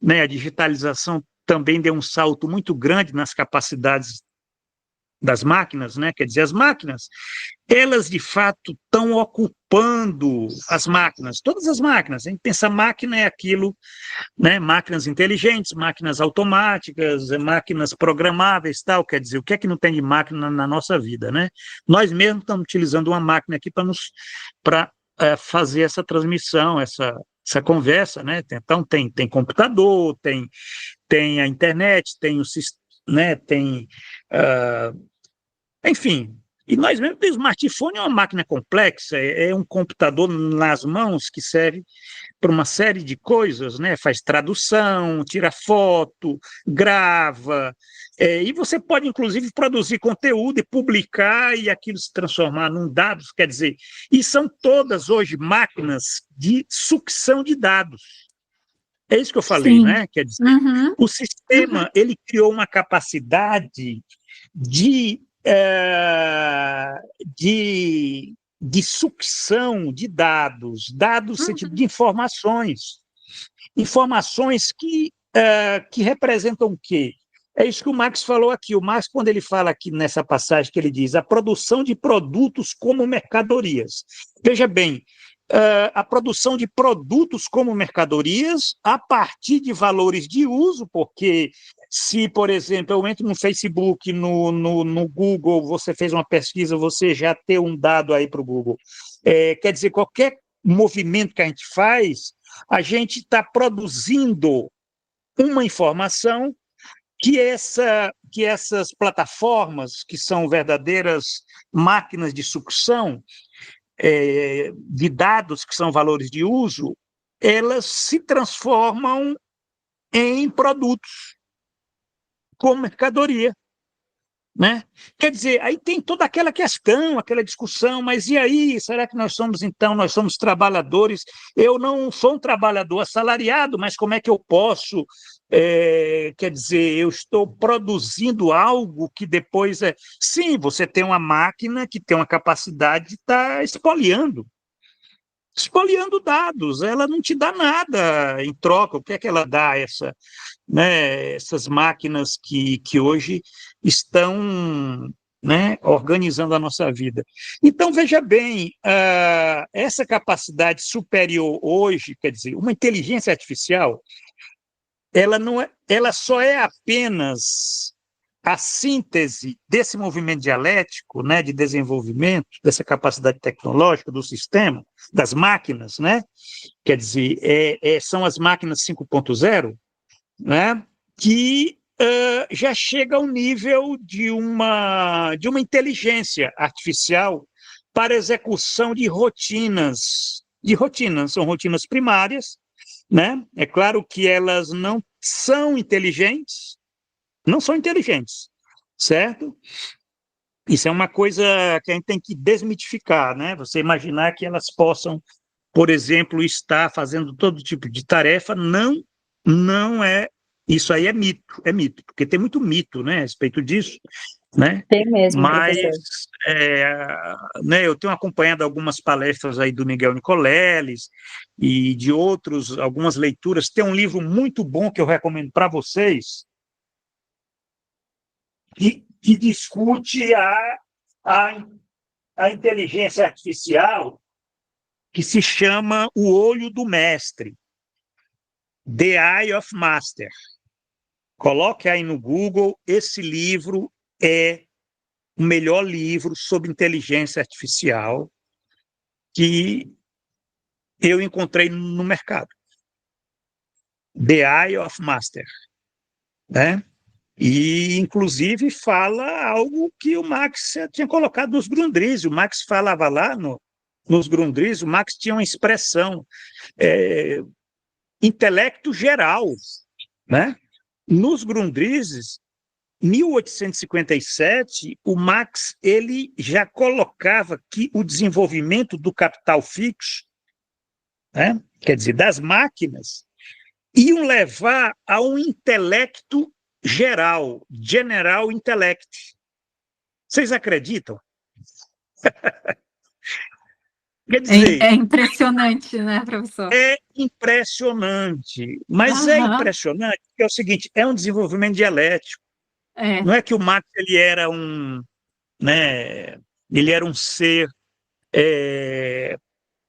né? A digitalização também deu um salto muito grande nas capacidades das máquinas, né? Quer dizer, as máquinas, elas de fato estão ocupando as máquinas, todas as máquinas. A gente pensa máquina é aquilo, né? Máquinas inteligentes, máquinas automáticas, máquinas programáveis, tal. Quer dizer, o que é que não tem de máquina na nossa vida, né? Nós mesmos estamos utilizando uma máquina aqui para fazer essa transmissão, essa conversa, né? Então tem computador, tem a internet, tem o sistema, né? Tem enfim, e nós mesmos, o smartphone é uma máquina complexa, é um computador nas mãos que serve para uma série de coisas, né? Faz tradução, tira foto, grava, e você pode, inclusive, produzir conteúdo e publicar e aquilo se transformar num dados, quer dizer, e são todas hoje máquinas de sucção de dados. É isso que eu falei, Sim. né? Quer dizer, Uhum. o sistema, ele criou uma capacidade de sucção de dados no sentido de informações que representam o quê? É isso que o Marx falou aqui. O Marx, quando ele fala aqui nessa passagem, que ele diz a produção de produtos como mercadorias. Veja bem, a produção de produtos como mercadorias a partir de valores de uso, porque se, por exemplo, eu entro no Facebook, no Google, você fez uma pesquisa, você já tem um dado aí para o Google. Quer dizer, qualquer movimento que a gente faz, a gente está produzindo uma informação que essas plataformas, que são verdadeiras máquinas de sucção de dados, que são valores de uso, elas se transformam em produtos, como mercadoria. Né? Quer dizer, aí tem toda aquela questão, aquela discussão, mas e aí, será que nós somos trabalhadores? Eu não sou um trabalhador assalariado, mas como é que eu posso, quer dizer, eu estou produzindo algo que depois Sim, você tem uma máquina que tem uma capacidade de estar espoliando dados, ela não te dá nada em troca, o que é que ela dá essas máquinas que hoje estão, né, organizando a nossa vida. Então, veja bem, essa capacidade superior hoje, quer dizer, uma inteligência artificial, ela só é apenas a síntese desse movimento dialético, né, de desenvolvimento, dessa capacidade tecnológica do sistema, das máquinas, né? Quer dizer, são as máquinas 5.0, né, que já chega ao nível de uma inteligência artificial para execução de rotinas. São rotinas primárias, né? É claro que elas não são inteligentes, certo? Isso é uma coisa que a gente tem que desmitificar, né? Você imaginar que elas possam, por exemplo, estar fazendo todo tipo de tarefa, não é. Isso aí é mito, porque tem muito mito, né, a respeito disso, né? Tem mesmo, Mas, professor. né, eu tenho acompanhado algumas palestras aí do Miguel Nicoleles e de outros, algumas leituras. Tem um livro muito bom que eu recomendo para vocês, que discute a inteligência artificial, que se chama O Olho do Mestre, The Eye of Master. Coloque aí no Google, esse livro é o melhor livro sobre inteligência artificial que eu encontrei no mercado. The Eye of Master, né? E, inclusive, fala algo que o Marx tinha colocado nos Grundrisse. O Marx falava lá nos Grundrisse, o Marx tinha uma expressão, intelecto geral, né? Nos Grundrisses, 1857, o Marx ele já colocava que o desenvolvimento do capital fixo, né, quer dizer, das máquinas, iam levar a um intelecto geral, general intellect. Vocês acreditam? Quer dizer, É impressionante, né, professor? é impressionante, mas é Aham, impressionante porque é o seguinte, é um desenvolvimento dialético. é. Não é que o Marx ele era um, né, ele era um ser é,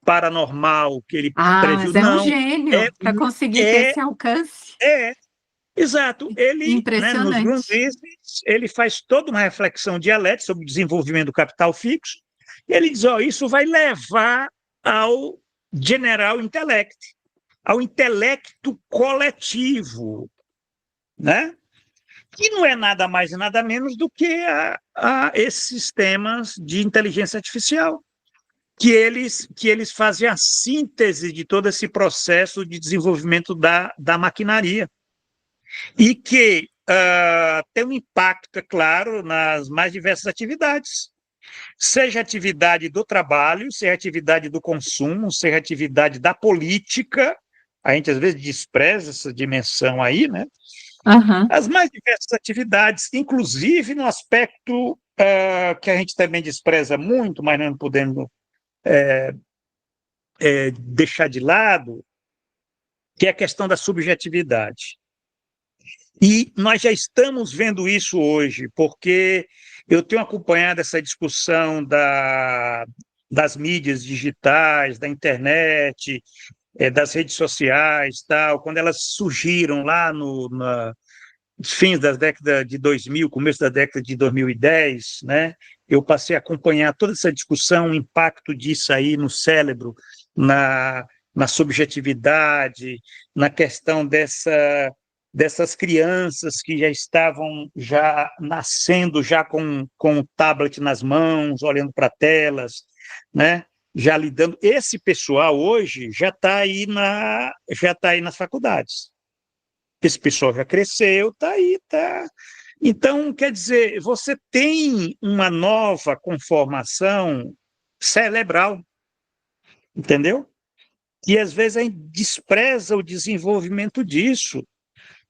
paranormal que ele Ah, previu, mas é um não. É, gênio para conseguir ter é, esse alcance. é, exato. Ele, né, nos Impressionante. Grundrisse, ele faz toda uma reflexão dialética sobre o desenvolvimento do capital fixo. E ele diz: ó, isso vai levar ao general intellect, ao intelecto coletivo, né? Que não é nada mais e nada menos do que esses sistemas de inteligência artificial, que eles fazem a síntese de todo esse processo de desenvolvimento da maquinaria e que tem um impacto, é claro, nas mais diversas atividades, seja a atividade do trabalho, seja a atividade do consumo, seja a atividade da política. A gente às vezes despreza essa dimensão aí, né? Aham. As mais diversas atividades, inclusive no aspecto que a gente também despreza muito, mas não podemos deixar de lado, que é a questão da subjetividade. E nós já estamos vendo isso hoje, porque eu tenho acompanhado essa discussão das mídias digitais, da internet, das redes sociais, tal, quando elas surgiram lá nos fins da década de 2000, começo da década de 2010, né? Eu passei a acompanhar toda essa discussão, o impacto disso aí no cérebro, na subjetividade, na questão dessas crianças que já estavam já nascendo já com o tablet nas mãos, olhando para telas, né? Já lidando. Esse pessoal hoje já tá aí nas faculdades. Esse pessoal já cresceu, está aí, tá. Então, quer dizer, você tem uma nova conformação cerebral, entendeu? E às vezes a gente despreza o desenvolvimento disso,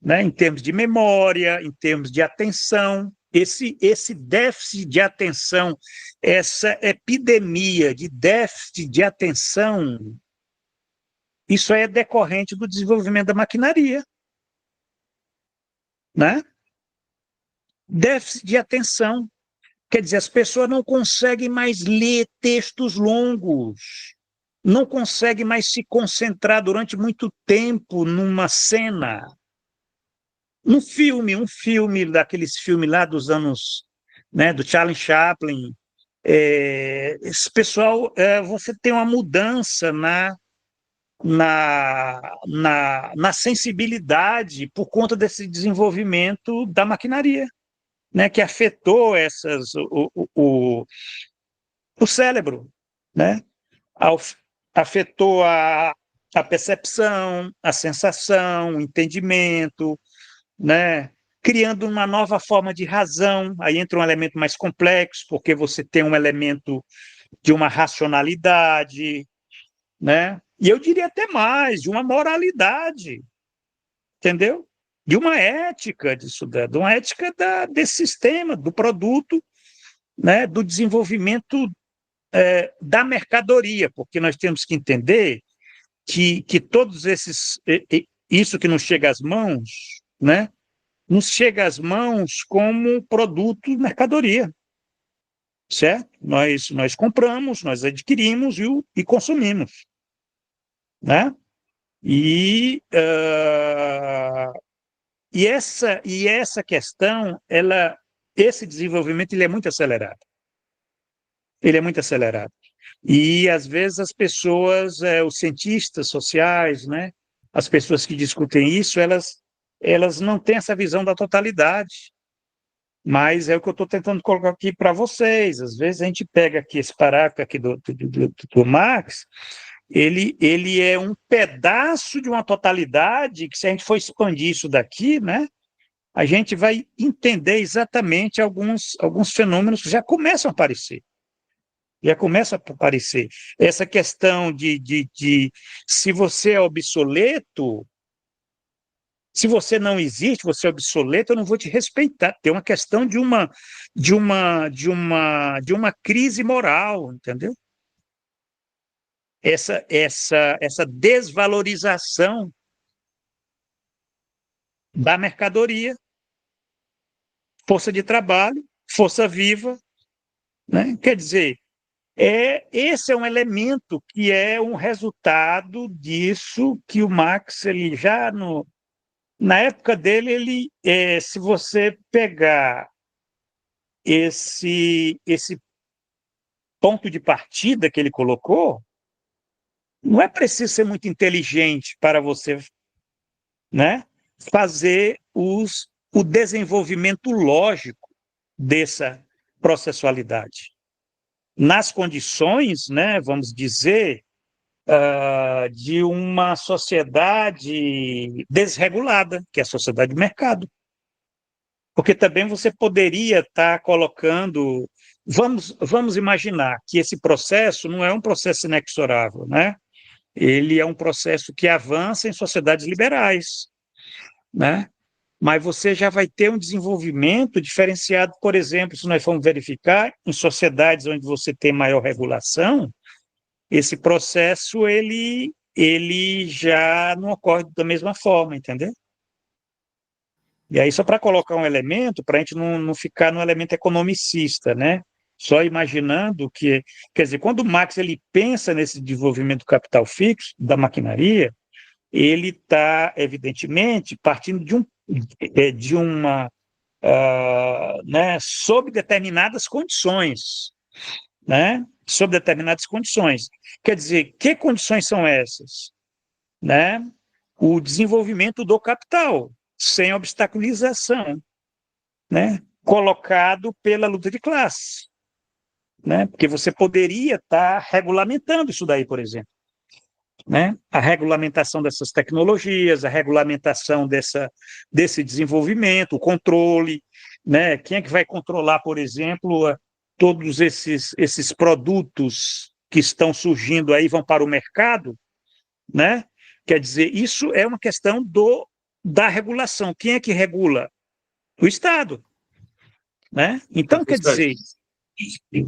né? Em termos de memória, em termos de atenção. Esse déficit de atenção, essa epidemia de déficit de atenção, isso é decorrente do desenvolvimento da maquinaria, né? Déficit de atenção. Quer dizer, as pessoas não conseguem mais ler textos longos, não conseguem mais se concentrar durante muito tempo numa cena. Um filme daqueles filmes lá dos anos, né, do Charlie Chaplin, esse pessoal, você tem uma mudança na sensibilidade por conta desse desenvolvimento da maquinaria, né, que afetou o cérebro, né? Afetou a percepção, a sensação, o entendimento, né? Criando uma nova forma de razão. Aí entra um elemento mais complexo, porque você tem um elemento de uma racionalidade, né? E eu diria até mais, de uma moralidade, entendeu? De uma ética disso, de uma ética desse sistema, do produto, né? Do desenvolvimento da mercadoria, porque nós temos que entender que todos esses, isso que nos chega às mãos, né? Nos chega às mãos como produto, mercadoria, certo? Nós compramos, nós adquirimos e consumimos, né? E, essa questão, esse desenvolvimento ele é muito acelerado. Ele é muito acelerado. E, às vezes, as pessoas, os cientistas sociais, né, as pessoas que discutem isso, elas não têm essa visão da totalidade. Mas é o que eu estou tentando colocar aqui para vocês. Às vezes a gente pega aqui esse parágrafo aqui do Marx, ele é um pedaço de uma totalidade que, se a gente for expandir isso daqui, né, a gente vai entender exatamente alguns fenômenos que já começam a aparecer. Essa questão de se você é obsoleto, se você não existe, você é obsoleto, eu não vou te respeitar. Tem uma questão de uma crise moral, entendeu? essa desvalorização da mercadoria, força de trabalho, força viva, né? Quer dizer, esse é um elemento que é um resultado disso que o Marx, ele já na época dele, se você pegar esse ponto de partida que ele colocou, não é preciso ser muito inteligente para você, né, fazer o desenvolvimento lógico dessa processualidade. Nas condições, né, vamos dizer, de uma sociedade desregulada, que é a sociedade de mercado. Porque também você poderia estar colocando... Vamos imaginar que esse processo não é um processo inexorável, né? Ele é um processo que avança em sociedades liberais, né? Mas você já vai ter um desenvolvimento diferenciado, por exemplo, se nós formos verificar, em sociedades onde você tem maior regulação, esse processo ele já não ocorre da mesma forma, entendeu? E aí, só para colocar um elemento, para a gente não ficar no elemento economicista, né? Só imaginando que, quer dizer, quando o Marx ele pensa nesse desenvolvimento do capital fixo, da maquinaria, ele está, evidentemente, partindo de uma, né, sob determinadas condições, né? Sob determinadas condições. Quer dizer, que condições são essas? Né? O desenvolvimento do capital, sem obstaculização, né? Colocado pela luta de classe, né? Porque você poderia estar regulamentando isso daí, por exemplo, né? A regulamentação dessas tecnologias, a regulamentação desse desenvolvimento, o controle, né? Quem é que vai controlar, por exemplo, todos esses produtos que estão surgindo aí, vão para o mercado, né? Quer dizer, isso é uma questão da regulação. Quem é que regula? O Estado, né? Então, quer dizer...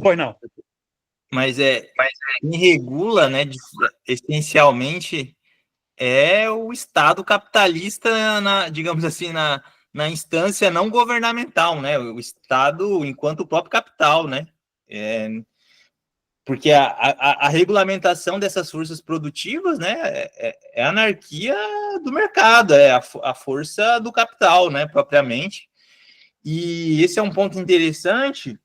Pois não. Mas quem regula, né, essencialmente, é o Estado capitalista, digamos assim, na instância não governamental, né? O Estado enquanto o próprio capital, né? Porque a regulamentação dessas forças produtivas, né, é a anarquia do mercado, é a força do capital, né, propriamente. E esse é um ponto interessante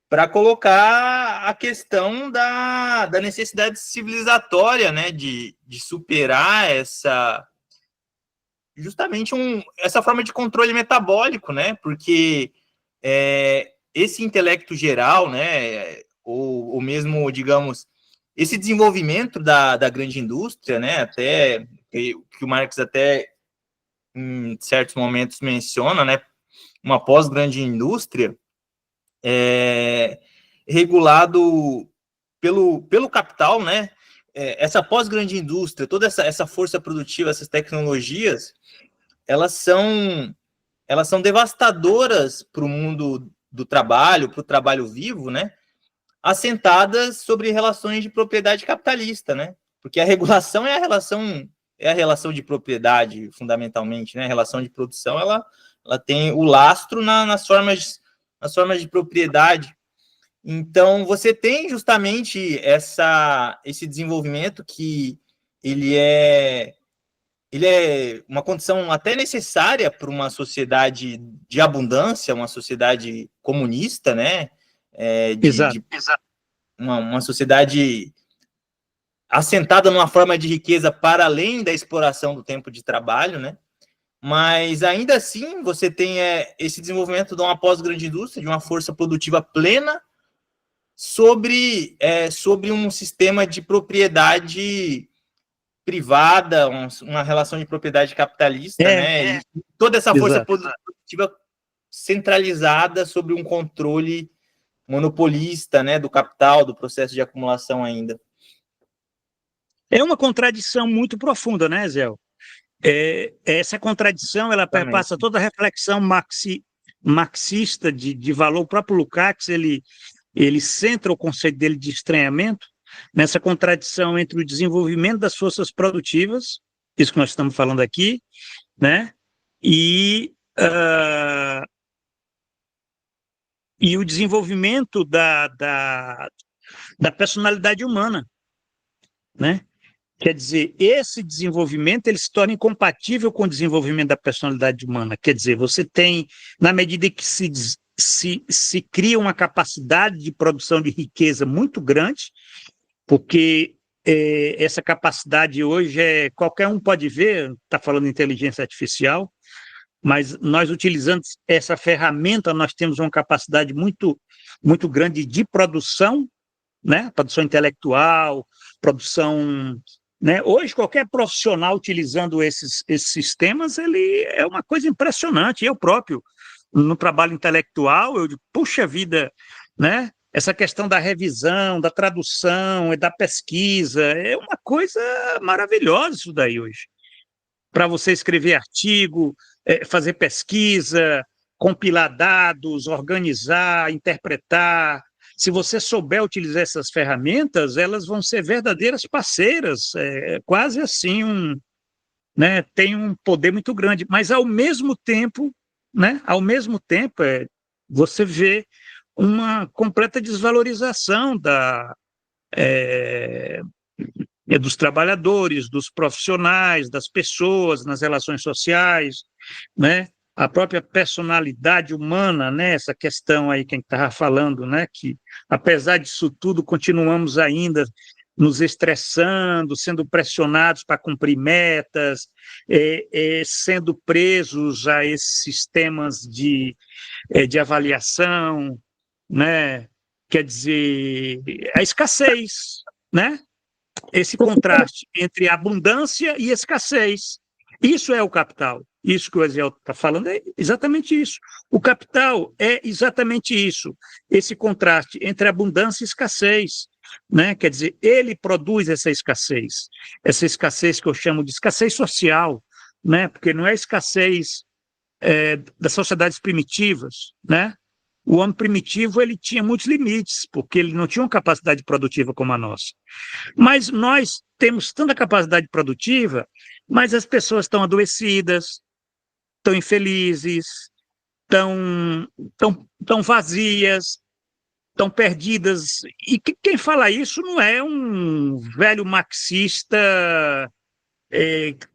para colocar a questão da necessidade civilizatória, né, de superar justamente essa forma de controle metabólico, né, porque esse intelecto geral, né, ou mesmo, digamos, esse desenvolvimento da grande indústria, né, até que o Marx até em certos momentos menciona, né, uma pós-grande indústria, regulado pelo capital, né, essa pós-grande indústria, toda essa força produtiva, essas tecnologias, elas são devastadoras para o mundo do trabalho, para o trabalho vivo, né, assentadas sobre relações de propriedade capitalista, né, porque a regulação é a relação de propriedade, fundamentalmente, né, a relação de produção, ela tem o lastro nas formas de propriedade. Então, você tem justamente esse desenvolvimento que ele é uma condição até necessária para uma sociedade de abundância, uma sociedade comunista, né? Exato. Uma sociedade assentada numa forma de riqueza para além da exploração do tempo de trabalho, né? Mas, ainda assim, você tem esse desenvolvimento de uma pós-grande indústria, de uma força produtiva plena, sobre um sistema de propriedade privada, uma relação de propriedade capitalista, né? E toda essa força produtiva centralizada sobre um controle monopolista, né, do capital, do processo de acumulação ainda. É uma contradição muito profunda, né, Zé? Essa contradição, ela perpassa toda a reflexão marxista de valor. O próprio Lukács, ele centra o conceito dele de estranhamento, nessa contradição entre o desenvolvimento das forças produtivas, isso que nós estamos falando aqui, né, e o desenvolvimento da personalidade humana, né? Quer dizer, esse desenvolvimento ele se torna incompatível com o desenvolvimento da personalidade humana. Quer dizer, você tem, na medida que se cria uma capacidade de produção de riqueza muito grande, porque essa capacidade hoje qualquer um pode ver, está falando de inteligência artificial, mas nós utilizando essa ferramenta, nós temos uma capacidade muito, muito grande de produção, né? Produção intelectual, produção, né? Hoje, qualquer profissional utilizando esses sistemas, ele é uma coisa impressionante. Eu próprio, no trabalho intelectual, eu digo, puxa vida, né? Essa questão da revisão, da tradução e da pesquisa, é uma coisa maravilhosa isso daí hoje. Para você escrever artigo, fazer pesquisa, compilar dados, organizar, interpretar. Se você souber utilizar essas ferramentas, elas vão ser verdadeiras parceiras, quase assim, né, tem um poder muito grande, mas ao mesmo tempo, né, você vê uma completa desvalorização dos trabalhadores, dos profissionais, das pessoas nas relações sociais, né? A própria personalidade humana, né? Essa questão aí que a gente estava falando, né? Que apesar disso tudo continuamos ainda nos estressando, sendo pressionados para cumprir metas, sendo presos a esses sistemas de avaliação, né? Quer dizer, a escassez, né? Esse contraste entre abundância e escassez. Isso é o capital. Isso que o Eziel está falando é exatamente isso. O capital é exatamente isso, esse contraste entre abundância e escassez, né? Quer dizer, ele produz essa escassez que eu chamo de escassez social, né? Porque não é escassez das sociedades primitivas, né? O homem primitivo ele tinha muitos limites, porque ele não tinha uma capacidade produtiva como a nossa. Mas nós temos tanta capacidade produtiva, mas as pessoas estão adoecidas, estão infelizes, estão vazias, estão perdidas. E quem fala isso não é um velho marxista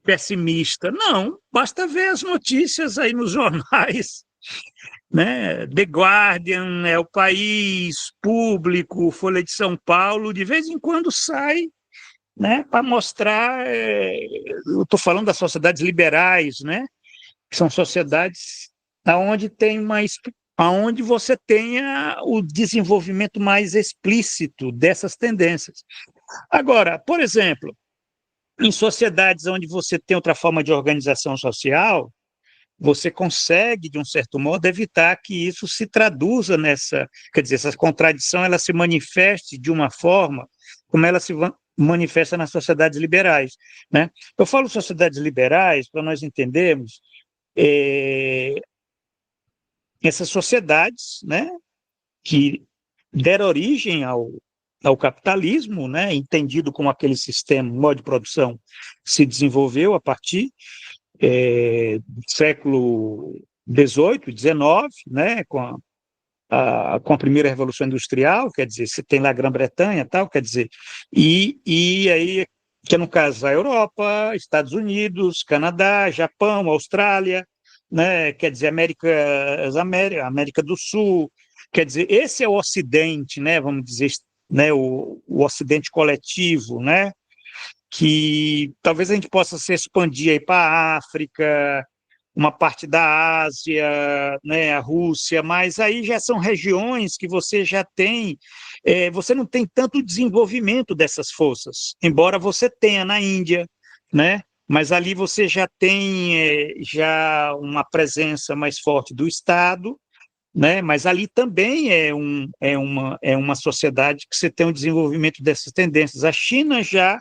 pessimista, não. Basta ver as notícias aí nos jornais, né? The Guardian, O País, Público, Folha de São Paulo, de vez em quando sai, né, para mostrar, eu estou falando das sociedades liberais, né, que são sociedades onde você tenha o desenvolvimento mais explícito dessas tendências. Agora, por exemplo, em sociedades onde você tem outra forma de organização social, você consegue, de um certo modo, evitar que isso se traduza quer dizer, essa contradição ela se manifeste de uma forma como ela se manifesta nas sociedades liberais, né? Eu falo sociedades liberais para nós entendermos essas sociedades, né, que deram origem ao capitalismo, né, entendido como aquele sistema, modo de produção que se desenvolveu a partir do século XVIII, XIX, né, com a primeira Revolução Industrial, quer dizer, você tem lá a Grã-Bretanha, tal, quer dizer, e aí, que no caso a Europa, Estados Unidos, Canadá, Japão, Austrália, né, quer dizer, América do Sul, quer dizer, esse é o Ocidente, né, vamos dizer, né, o Ocidente coletivo, né, que talvez a gente possa se expandir aí para a África, uma parte da Ásia, né, a Rússia, mas aí já são regiões que você já tem, você não tem tanto desenvolvimento dessas forças, embora você tenha na Índia, né, mas ali você já tem já uma presença mais forte do Estado, né, mas ali também é uma sociedade que você tem um desenvolvimento dessas tendências. A China já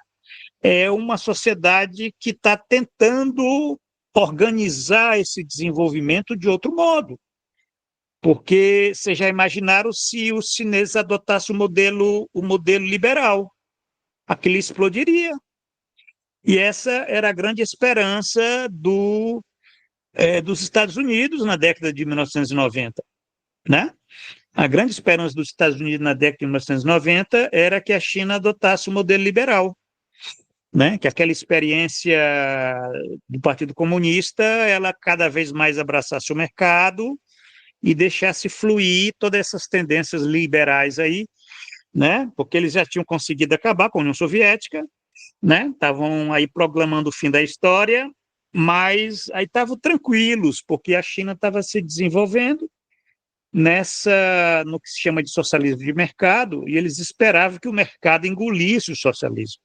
é uma sociedade que está tentando organizar esse desenvolvimento de outro modo, porque vocês já imaginaram se os chineses adotassem o modelo liberal, aquilo explodiria. E essa era a grande esperança dos Estados Unidos na década de 1990, né? A grande esperança dos Estados Unidos na década de 1990 era que a China adotasse o modelo liberal, né? Que aquela experiência do Partido Comunista, ela cada vez mais abraçasse o mercado e deixasse fluir todas essas tendências liberais aí, né? Porque eles já tinham conseguido acabar com a União Soviética, né? Estavam aí proclamando o fim da história, mas aí estavam tranquilos, porque a China estava se desenvolvendo no que se chama de socialismo de mercado, e eles esperavam que o mercado engolisse o socialismo.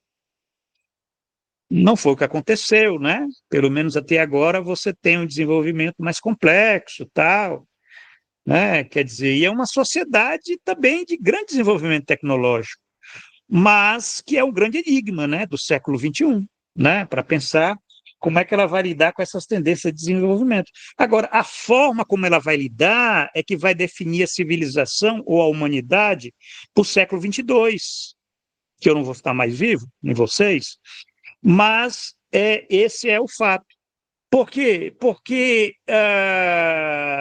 Não foi o que aconteceu, né? Pelo menos até agora você tem um desenvolvimento mais complexo, tal, né? Quer dizer, e é uma sociedade também de grande desenvolvimento tecnológico, mas que é um grande enigma, né, do século XXI, né, para pensar como é que ela vai lidar com essas tendências de desenvolvimento. Agora, a forma como ela vai lidar é que vai definir a civilização ou a humanidade para o século XXII, que eu não vou estar mais vivo, nem vocês, mas esse é o fato. Por quê? Porque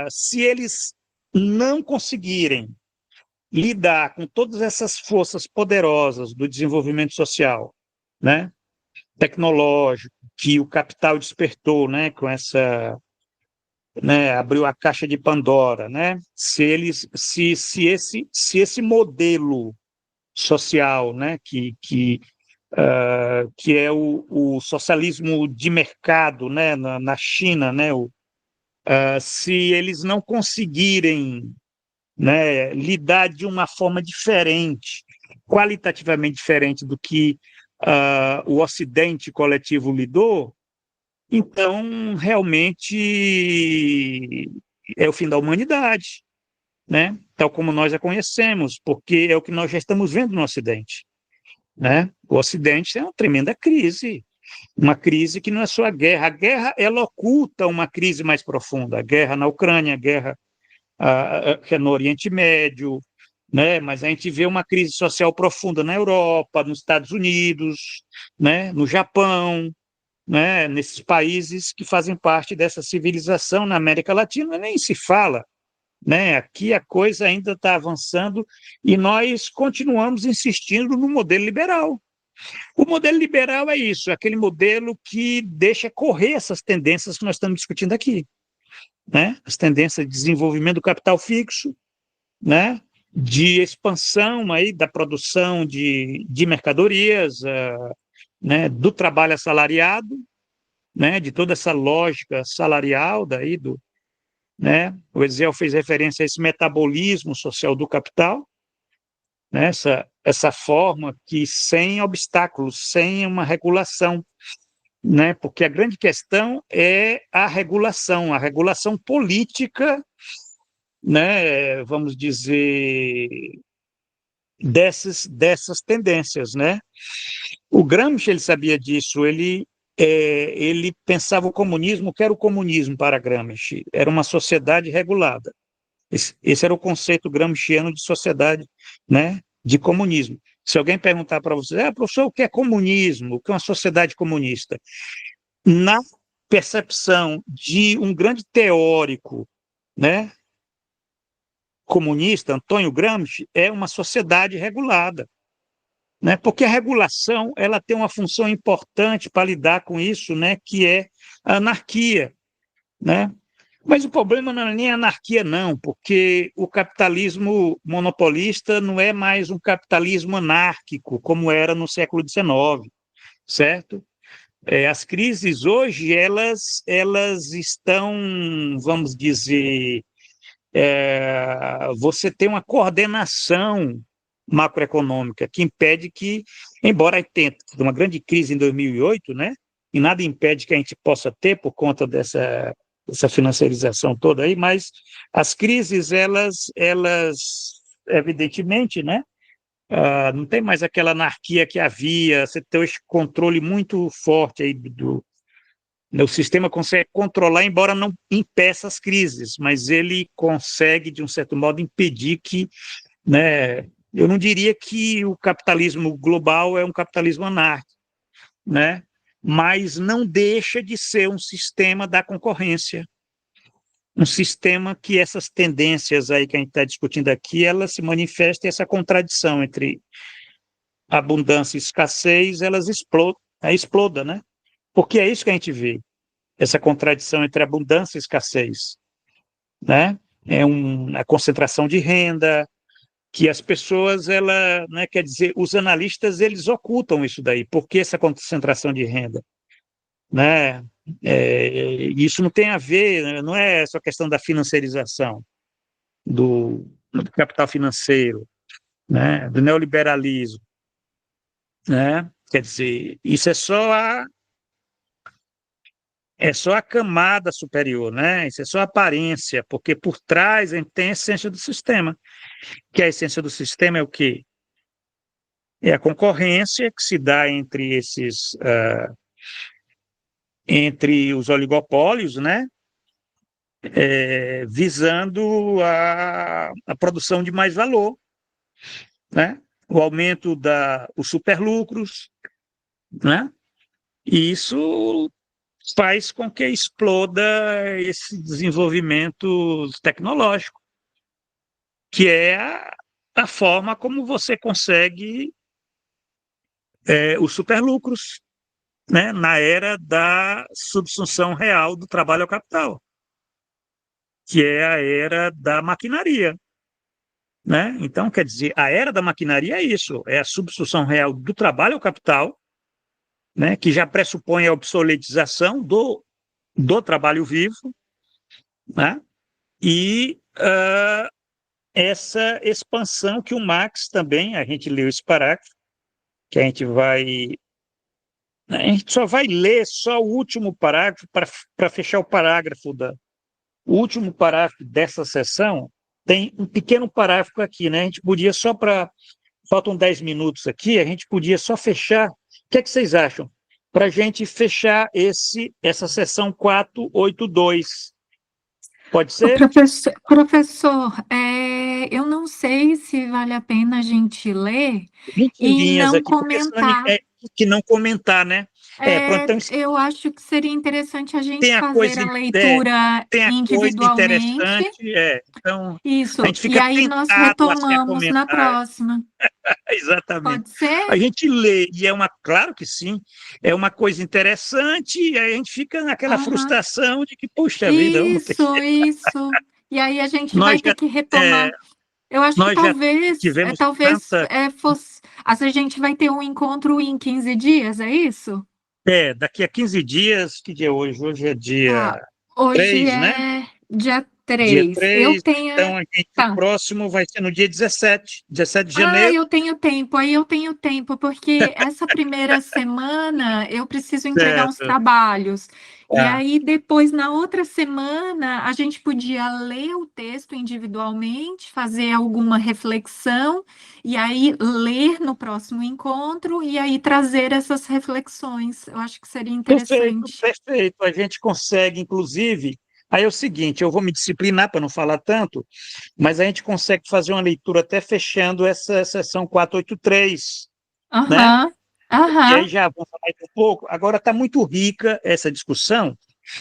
se eles não conseguirem lidar com todas essas forças poderosas do desenvolvimento social, né, tecnológico, que o capital despertou, né, com essa, né, abriu a caixa de Pandora, né, se esse modelo social, né, que é o socialismo de mercado, né, na China, né, se eles não conseguirem, né, lidar de uma forma diferente, qualitativamente diferente do que o Ocidente coletivo lidou, então realmente é o fim da humanidade, né? Tal como nós a conhecemos, porque é o que nós já estamos vendo no Ocidente, né? O Ocidente é uma tremenda crise, uma crise que não é só a guerra ela oculta uma crise mais profunda, a guerra na Ucrânia, a guerra que é no Oriente Médio, né? Mas a gente vê uma crise social profunda na Europa, nos Estados Unidos, né? No Japão, né? Nesses países que fazem parte dessa civilização na América Latina, nem se fala, né? Aqui a coisa ainda está avançando e nós continuamos insistindo no modelo liberal. O modelo liberal é isso, é aquele modelo que deixa correr essas tendências que nós estamos discutindo aqui, né? As tendências de desenvolvimento do capital fixo, né? De expansão aí da produção de mercadorias, né? Do trabalho assalariado, né? De toda essa lógica salarial daí né? O Ezel fez referência a esse metabolismo social do capital, né? Essa forma que sem obstáculos, sem uma regulação, né? Porque a grande questão é a regulação política, né? Vamos dizer, dessas tendências, né? O Gramsci, ele sabia disso, ele pensava o comunismo, que era o comunismo para Gramsci? Era uma sociedade regulada. Esse era o conceito gramsciano de sociedade, né? De comunismo. Se alguém perguntar para você, professor, o que é comunismo? O que é uma sociedade comunista? Na percepção de um grande teórico, né, comunista, Antônio Gramsci, é uma sociedade regulada, né? Porque a regulação ela tem uma função importante para lidar com isso, né, que é a anarquia, né? Mas o problema não é nem a anarquia, não, porque o capitalismo monopolista não é mais um capitalismo anárquico, como era no século XIX, certo? As crises hoje, elas estão, vamos dizer, você tem uma coordenação macroeconômica que impede que, embora tenha uma grande crise em 2008, né, e nada impede que a gente possa ter por conta dessa financiarização toda aí, mas as crises, elas evidentemente, né, não tem mais aquela anarquia que havia, você tem esse controle muito forte aí o sistema consegue controlar, embora não impeça as crises, mas ele consegue, de um certo modo, impedir que, né, Eu não diria que o capitalismo global é um capitalismo anárquico, né? Mas não deixa de ser um sistema da concorrência, um sistema que essas tendências aí que a gente está discutindo aqui, elas se manifestam, essa contradição entre abundância e escassez, elas explodam, né? Porque é isso que a gente vê, essa contradição entre abundância e escassez, né? A concentração de renda, que as pessoas, ela, né, quer dizer, os analistas, eles ocultam isso daí. Por que essa concentração de renda? Né? Isso não tem a ver, não é só questão da financiarização, do capital financeiro, né, do neoliberalismo, né? Quer dizer, isso é só a camada superior, né? Isso é só a aparência, porque por trás a gente tem a essência do sistema, que a essência do sistema é o quê? É a concorrência que se dá entre os oligopólios, né? Visando a produção de mais valor, né? O aumento os superlucros, né? E isso faz com que exploda esse desenvolvimento tecnológico, que é a forma como você consegue os superlucros, né? Na era da subsunção real do trabalho ao capital, que é a era da maquinaria, né? Então, quer dizer, a era da maquinaria é isso, é a substituição real do trabalho ao capital, né? Que já pressupõe a obsoletização do trabalho vivo, né? E essa expansão que o Marx também, a gente leu esse parágrafo, que a gente só vai ler só o último parágrafo para fechar o parágrafo o último parágrafo dessa sessão. Tem um pequeno parágrafo aqui, né? A gente podia faltam 10 minutos aqui, a gente podia só fechar. O que é que vocês acham? Para a gente fechar essa sessão 482. Pode ser? Professor, eu não sei se vale a pena a gente ler 20 e linhas não aqui, porque senão comentar. que não comentar, né? Pronto, então, Eu acho que seria interessante a gente tem a fazer coisa, a leitura tem a coisa individualmente. interessante, então a Isso, gente e fica aí nós tentado assim, a retomamos na comentar. próxima. Exatamente. Pode ser? A gente lê, e claro que sim, é uma coisa interessante, e aí a gente fica naquela Aham. frustração de que, puxa vida, vamos ter. Isso. E aí a gente Nós vai ter já, que retomar. Eu acho que nós já talvez tivemos talvez fosse. A gente vai ter um encontro em 15 dias, é isso? daqui a 15 dias, que dia é hoje? Hoje é dia Tá. Hoje 3, né? é dia Dia 3. Eu 3, tenho. então o Tá. próximo vai ser no dia 17 de janeiro. Eu tenho tempo, aí eu tenho tempo, porque essa primeira semana eu preciso entregar uns Certo. trabalhos. E Tá. aí, depois, na outra semana, a gente podia ler o texto individualmente, fazer alguma reflexão, e aí ler no próximo encontro, e aí trazer essas reflexões. Eu acho que seria Perfeito, interessante. perfeito. A gente consegue, inclusive. Aí é o seguinte, eu vou me disciplinar para não falar tanto, mas a gente consegue fazer uma leitura até fechando essa sessão 483, né? Aham, E aí aham, já vamos falar mais um pouco. Agora está muito rica essa discussão,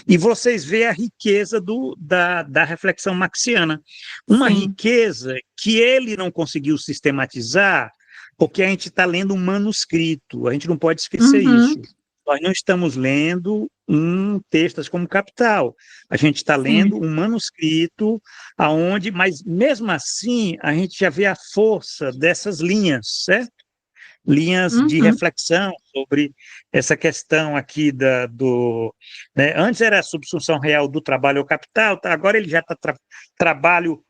e vocês veem a riqueza da reflexão marxiana. Uma sim. riqueza que ele não conseguiu sistematizar, porque a gente está lendo um manuscrito, a gente não pode esquecer isso. Uhum, Nós não estamos lendo um texto como Capital, a gente está lendo sim. um manuscrito, mas mesmo assim a gente já vê a força dessas linhas, certo? Linhas de Uhum, reflexão sobre essa questão aqui né? Antes era a subsunção real do trabalho ao capital, tá? Agora ele já está trabalho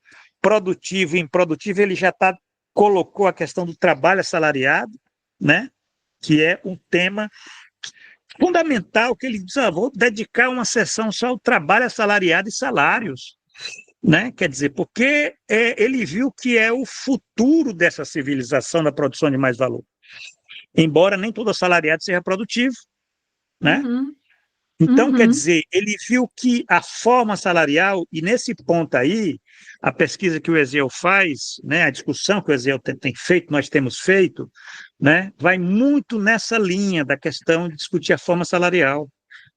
produtivo e improdutivo, ele já colocou a questão do trabalho assalariado, né? Que é um tema fundamental, que ele diz, vou dedicar uma sessão só ao trabalho assalariado e salários, né? Quer dizer, porque ele viu que é o futuro dessa civilização da produção de mais valor. Embora nem todo assalariado seja produtivo, né? uhum, Então, quer uhum. dizer, ele viu que a forma salarial, e nesse ponto aí, a pesquisa que o Eziel faz, né, a discussão que o Eziel tem feito, nós temos feito, né, vai muito nessa linha da questão de discutir a forma salarial,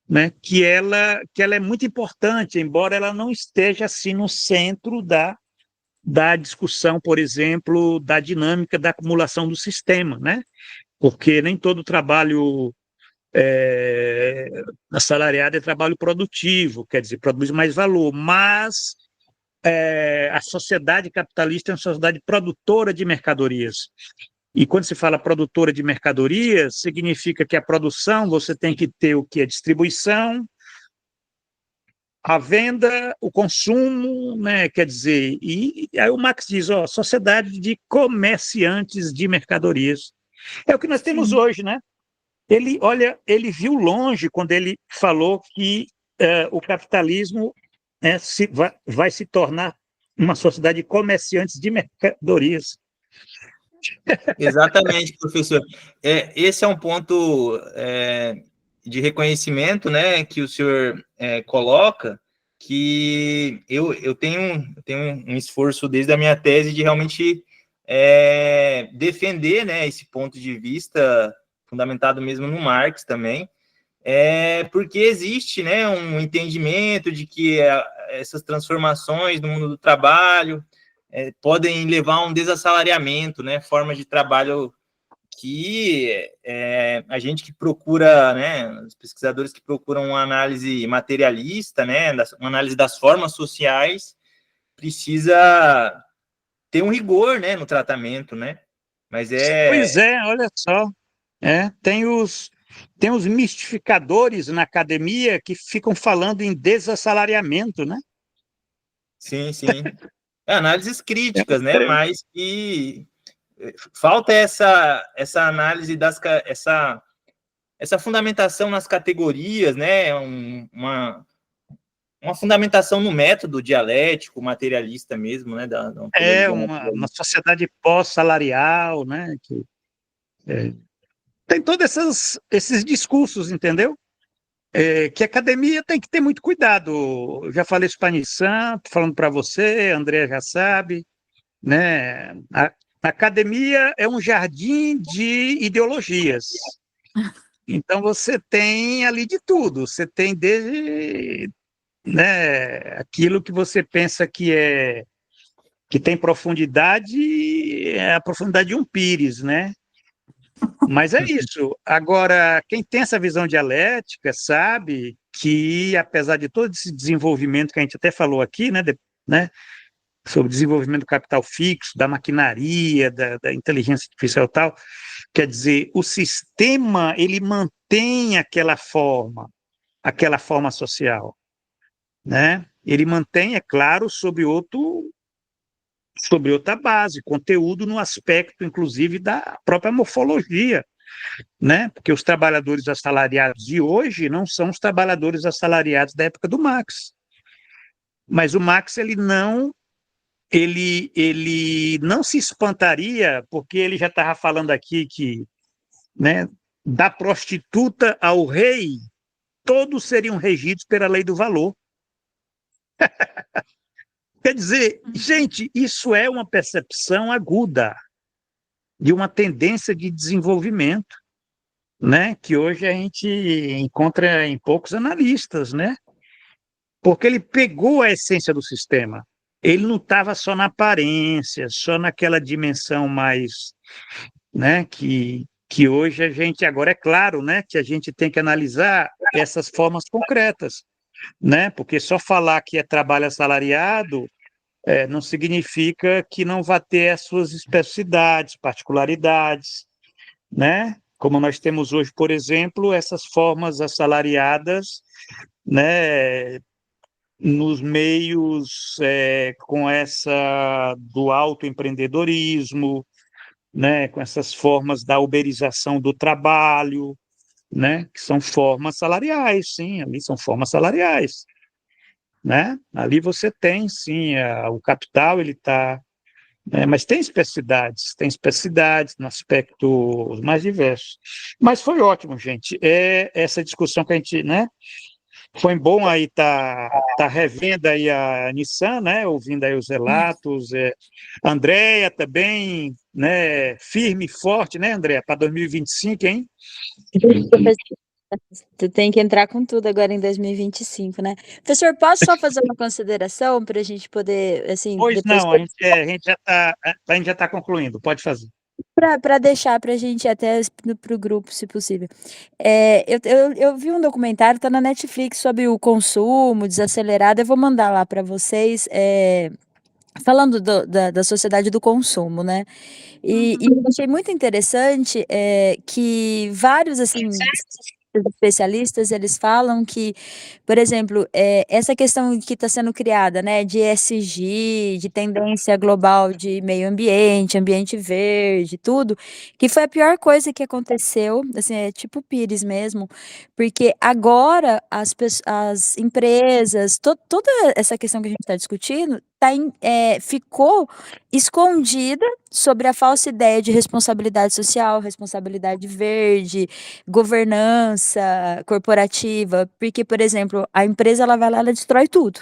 né, que ela é muito importante, embora ela não esteja assim no centro da discussão, por exemplo, da dinâmica da acumulação do sistema, né, porque nem todo trabalho assalariado é trabalho produtivo, quer dizer, produz mais valor, mas a sociedade capitalista é uma sociedade produtora de mercadorias. E quando se fala produtora de mercadorias, significa que a produção você tem que ter o que? A distribuição, a venda, o consumo, né? Quer dizer, e aí o Marx diz, ó, sociedade de comerciantes de mercadorias. É o que nós temos hoje, né? Ele viu longe quando ele falou que o capitalismo vai se tornar uma sociedade de comerciantes de mercadorias. Exatamente, professor. Esse é um ponto de reconhecimento, né, que o senhor coloca, que eu tenho um esforço desde a minha tese de realmente defender, né, esse ponto de vista fundamentado mesmo no Marx também, porque existe, né, um entendimento de que essas transformações no mundo do trabalho podem levar a um desassalariamento, né, formas de trabalho que a gente que procura, né, os pesquisadores que procuram uma análise materialista, né, uma análise das formas sociais, precisa ter um rigor, né, no tratamento, né, mas Pois é, olha só, tem os mistificadores na academia que ficam falando em desassalariamento, né? Sim, sim. Análises críticas, né, mas que falta essa análise essa fundamentação nas categorias, né, uma fundamentação no método dialético, materialista mesmo, né, da ontologia uma sociedade pós-salarial, né, tem todos esses discursos, entendeu? Que a academia tem que ter muito cuidado. Eu já falei isso para a Nissan, falando para você, a André já sabe, né? A academia é um jardim de ideologias. Então, você tem ali de tudo. Você tem desde, né, aquilo que você pensa que tem profundidade, é a profundidade de um pires, né? Mas é isso. Agora, quem tem essa visão dialética sabe que, apesar de todo esse desenvolvimento que a gente até falou aqui, né, sobre o desenvolvimento do capital fixo, da maquinaria, da inteligência artificial e tal, quer dizer, o sistema ele mantém aquela forma social, né? Ele mantém, é claro, sob outra base, conteúdo no aspecto, inclusive, da própria morfologia, né? Porque os trabalhadores assalariados de hoje não são os trabalhadores assalariados da época do Marx. Mas o Marx ele não se espantaria, porque ele já estava falando aqui que, né, da prostituta ao rei, todos seriam regidos pela lei do valor. Quer dizer, gente, isso é uma percepção aguda de uma tendência de desenvolvimento, né, que hoje a gente encontra em poucos analistas, né? Porque ele pegou a essência do sistema. Ele não estava só na aparência, só naquela dimensão mais, né, que hoje a gente, agora é claro, né, que a gente tem que analisar essas formas concretas, né? Porque só falar que é trabalho assalariado não significa que não vá ter as suas especificidades, particularidades, né? Como nós temos hoje, por exemplo, essas formas assalariadas, né, nos meios com essa do autoempreendedorismo, né, com essas formas da uberização do trabalho, né, que são formas salariais, sim, ali são formas salariais, né? Ali você tem, sim, o capital, ele está... mas tem especificidades no aspecto mais diversos. Mas foi ótimo, gente. Essa discussão que a gente, né, Foi bom aí tá revendo aí a Nissan, né? Ouvindo aí os relatos. Andréia também, né? Firme e forte, né, Andréia? Para 2025, hein? Tu tem que entrar com tudo agora em 2025, né? Professor, posso só fazer uma consideração para a gente poder, assim, Pois depois não, a gente já tá concluindo. Pode fazer. para deixar para a gente ir até para o grupo, se possível. Eu vi um documentário, tá na Netflix, sobre o consumo desacelerado. Eu vou mandar lá para vocês, falando da sociedade do consumo, né? E eu achei muito interessante que vários assim especialistas eles falam que, por exemplo, essa questão que está sendo criada, né, de ESG, de tendência global de meio ambiente, ambiente verde, tudo, que foi a pior coisa que aconteceu, assim, é tipo Pires mesmo, porque agora as empresas, toda essa questão que a gente está discutindo, ficou escondida sobre a falsa ideia de responsabilidade social, responsabilidade verde, governança corporativa, porque, por exemplo, a empresa ela vai lá, ela destrói tudo,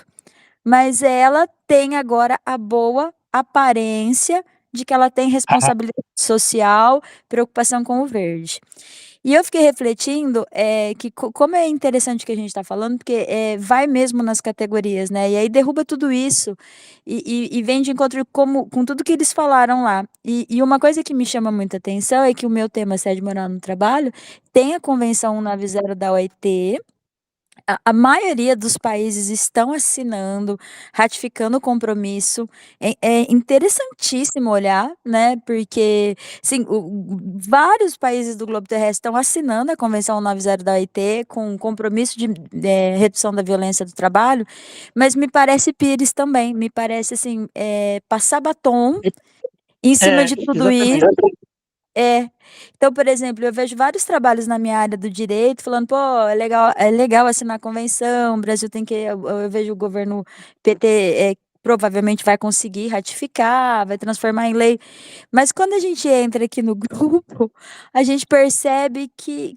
mas ela tem agora a boa aparência de que ela tem responsabilidade social, preocupação com o verde. E eu fiquei refletindo, que como é interessante o que a gente está falando, porque vai mesmo nas categorias, né? E aí derruba tudo isso e vem de encontro com tudo que eles falaram lá. E uma coisa que me chama muita atenção é que o meu tema Assédio Moral no Trabalho tem a Convenção 190 da OIT, a maioria dos países estão assinando, ratificando o compromisso. É interessantíssimo olhar, né, porque, sim, vários países do globo terrestre estão assinando a Convenção 190 da OIT com compromisso de redução da violência do trabalho, mas me parece Pires também, me parece, assim, passar batom em cima de tudo isso. Exatamente. Então, por exemplo, eu vejo vários trabalhos na minha área do direito falando, pô, é legal assinar a convenção, o Brasil tem que, eu vejo o governo PT, provavelmente vai conseguir ratificar, vai transformar em lei, mas quando a gente entra aqui no grupo, a gente percebe que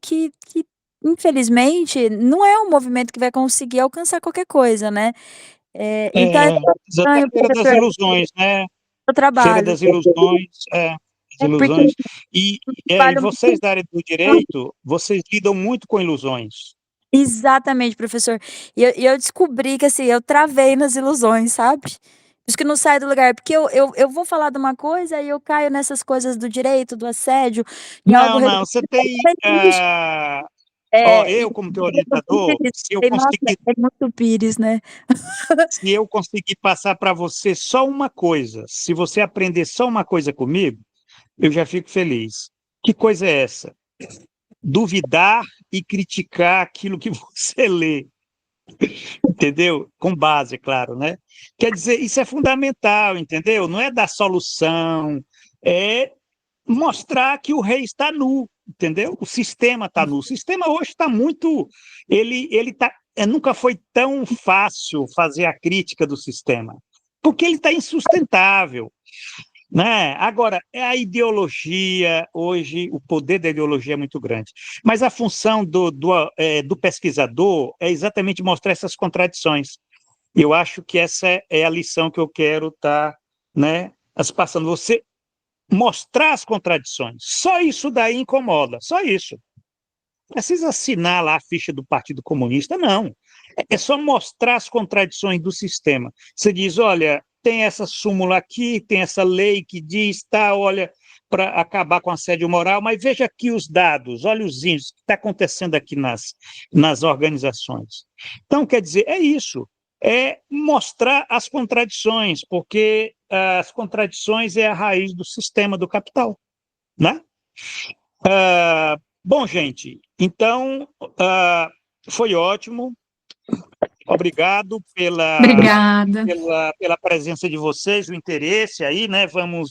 infelizmente, não é um movimento que vai conseguir alcançar qualquer coisa, né? Então é Exatamente. estranho, Feira das professor, Ilusões, né? o Feira trabalho. das Ilusões, as Porque ilusões. E trabalho vocês da área do direito, vocês lidam muito com ilusões. exatamente, professor. E eu descobri que, assim, eu travei nas ilusões, sabe. Por isso que não sai do lugar, porque eu vou falar de uma coisa e eu caio nessas coisas do direito, do assédio, em algo Não, não, você tem. e Eu, como teu orientador, nossa, é muito Pires, né. se eu conseguir passar para você só uma coisa, se você aprender só uma coisa comigo, eu já fico feliz. Que coisa é essa? Duvidar e criticar aquilo que você lê, entendeu? Com base, claro, né? Quer dizer, isso é fundamental, entendeu? Não é dar solução, é mostrar que o rei está nu, entendeu? O sistema está nu. O sistema hoje está muito. Ele tá, nunca foi tão fácil fazer a crítica do sistema, porque ele está insustentável. Né? Agora, a ideologia, hoje, o poder da ideologia é muito grande. Mas a função do pesquisador é exatamente mostrar essas contradições. Eu acho que essa é a lição que eu quero estar, né, passando. Você mostrar as contradições. Só isso daí incomoda, só isso. Não precisa assinar lá a ficha do Partido Comunista, não. É só mostrar as contradições do sistema. Você diz, olha, tem essa súmula aqui, tem essa lei que diz, olha, para acabar com assédio moral, mas veja aqui os dados, olha os índices que está acontecendo aqui nas organizações. Então, quer dizer, é isso, é mostrar as contradições, porque as contradições é a raiz do sistema do capital, né? Bom, gente, então foi ótimo. Obrigado Obrigada. pela presença de vocês, o interesse aí, né? Vamos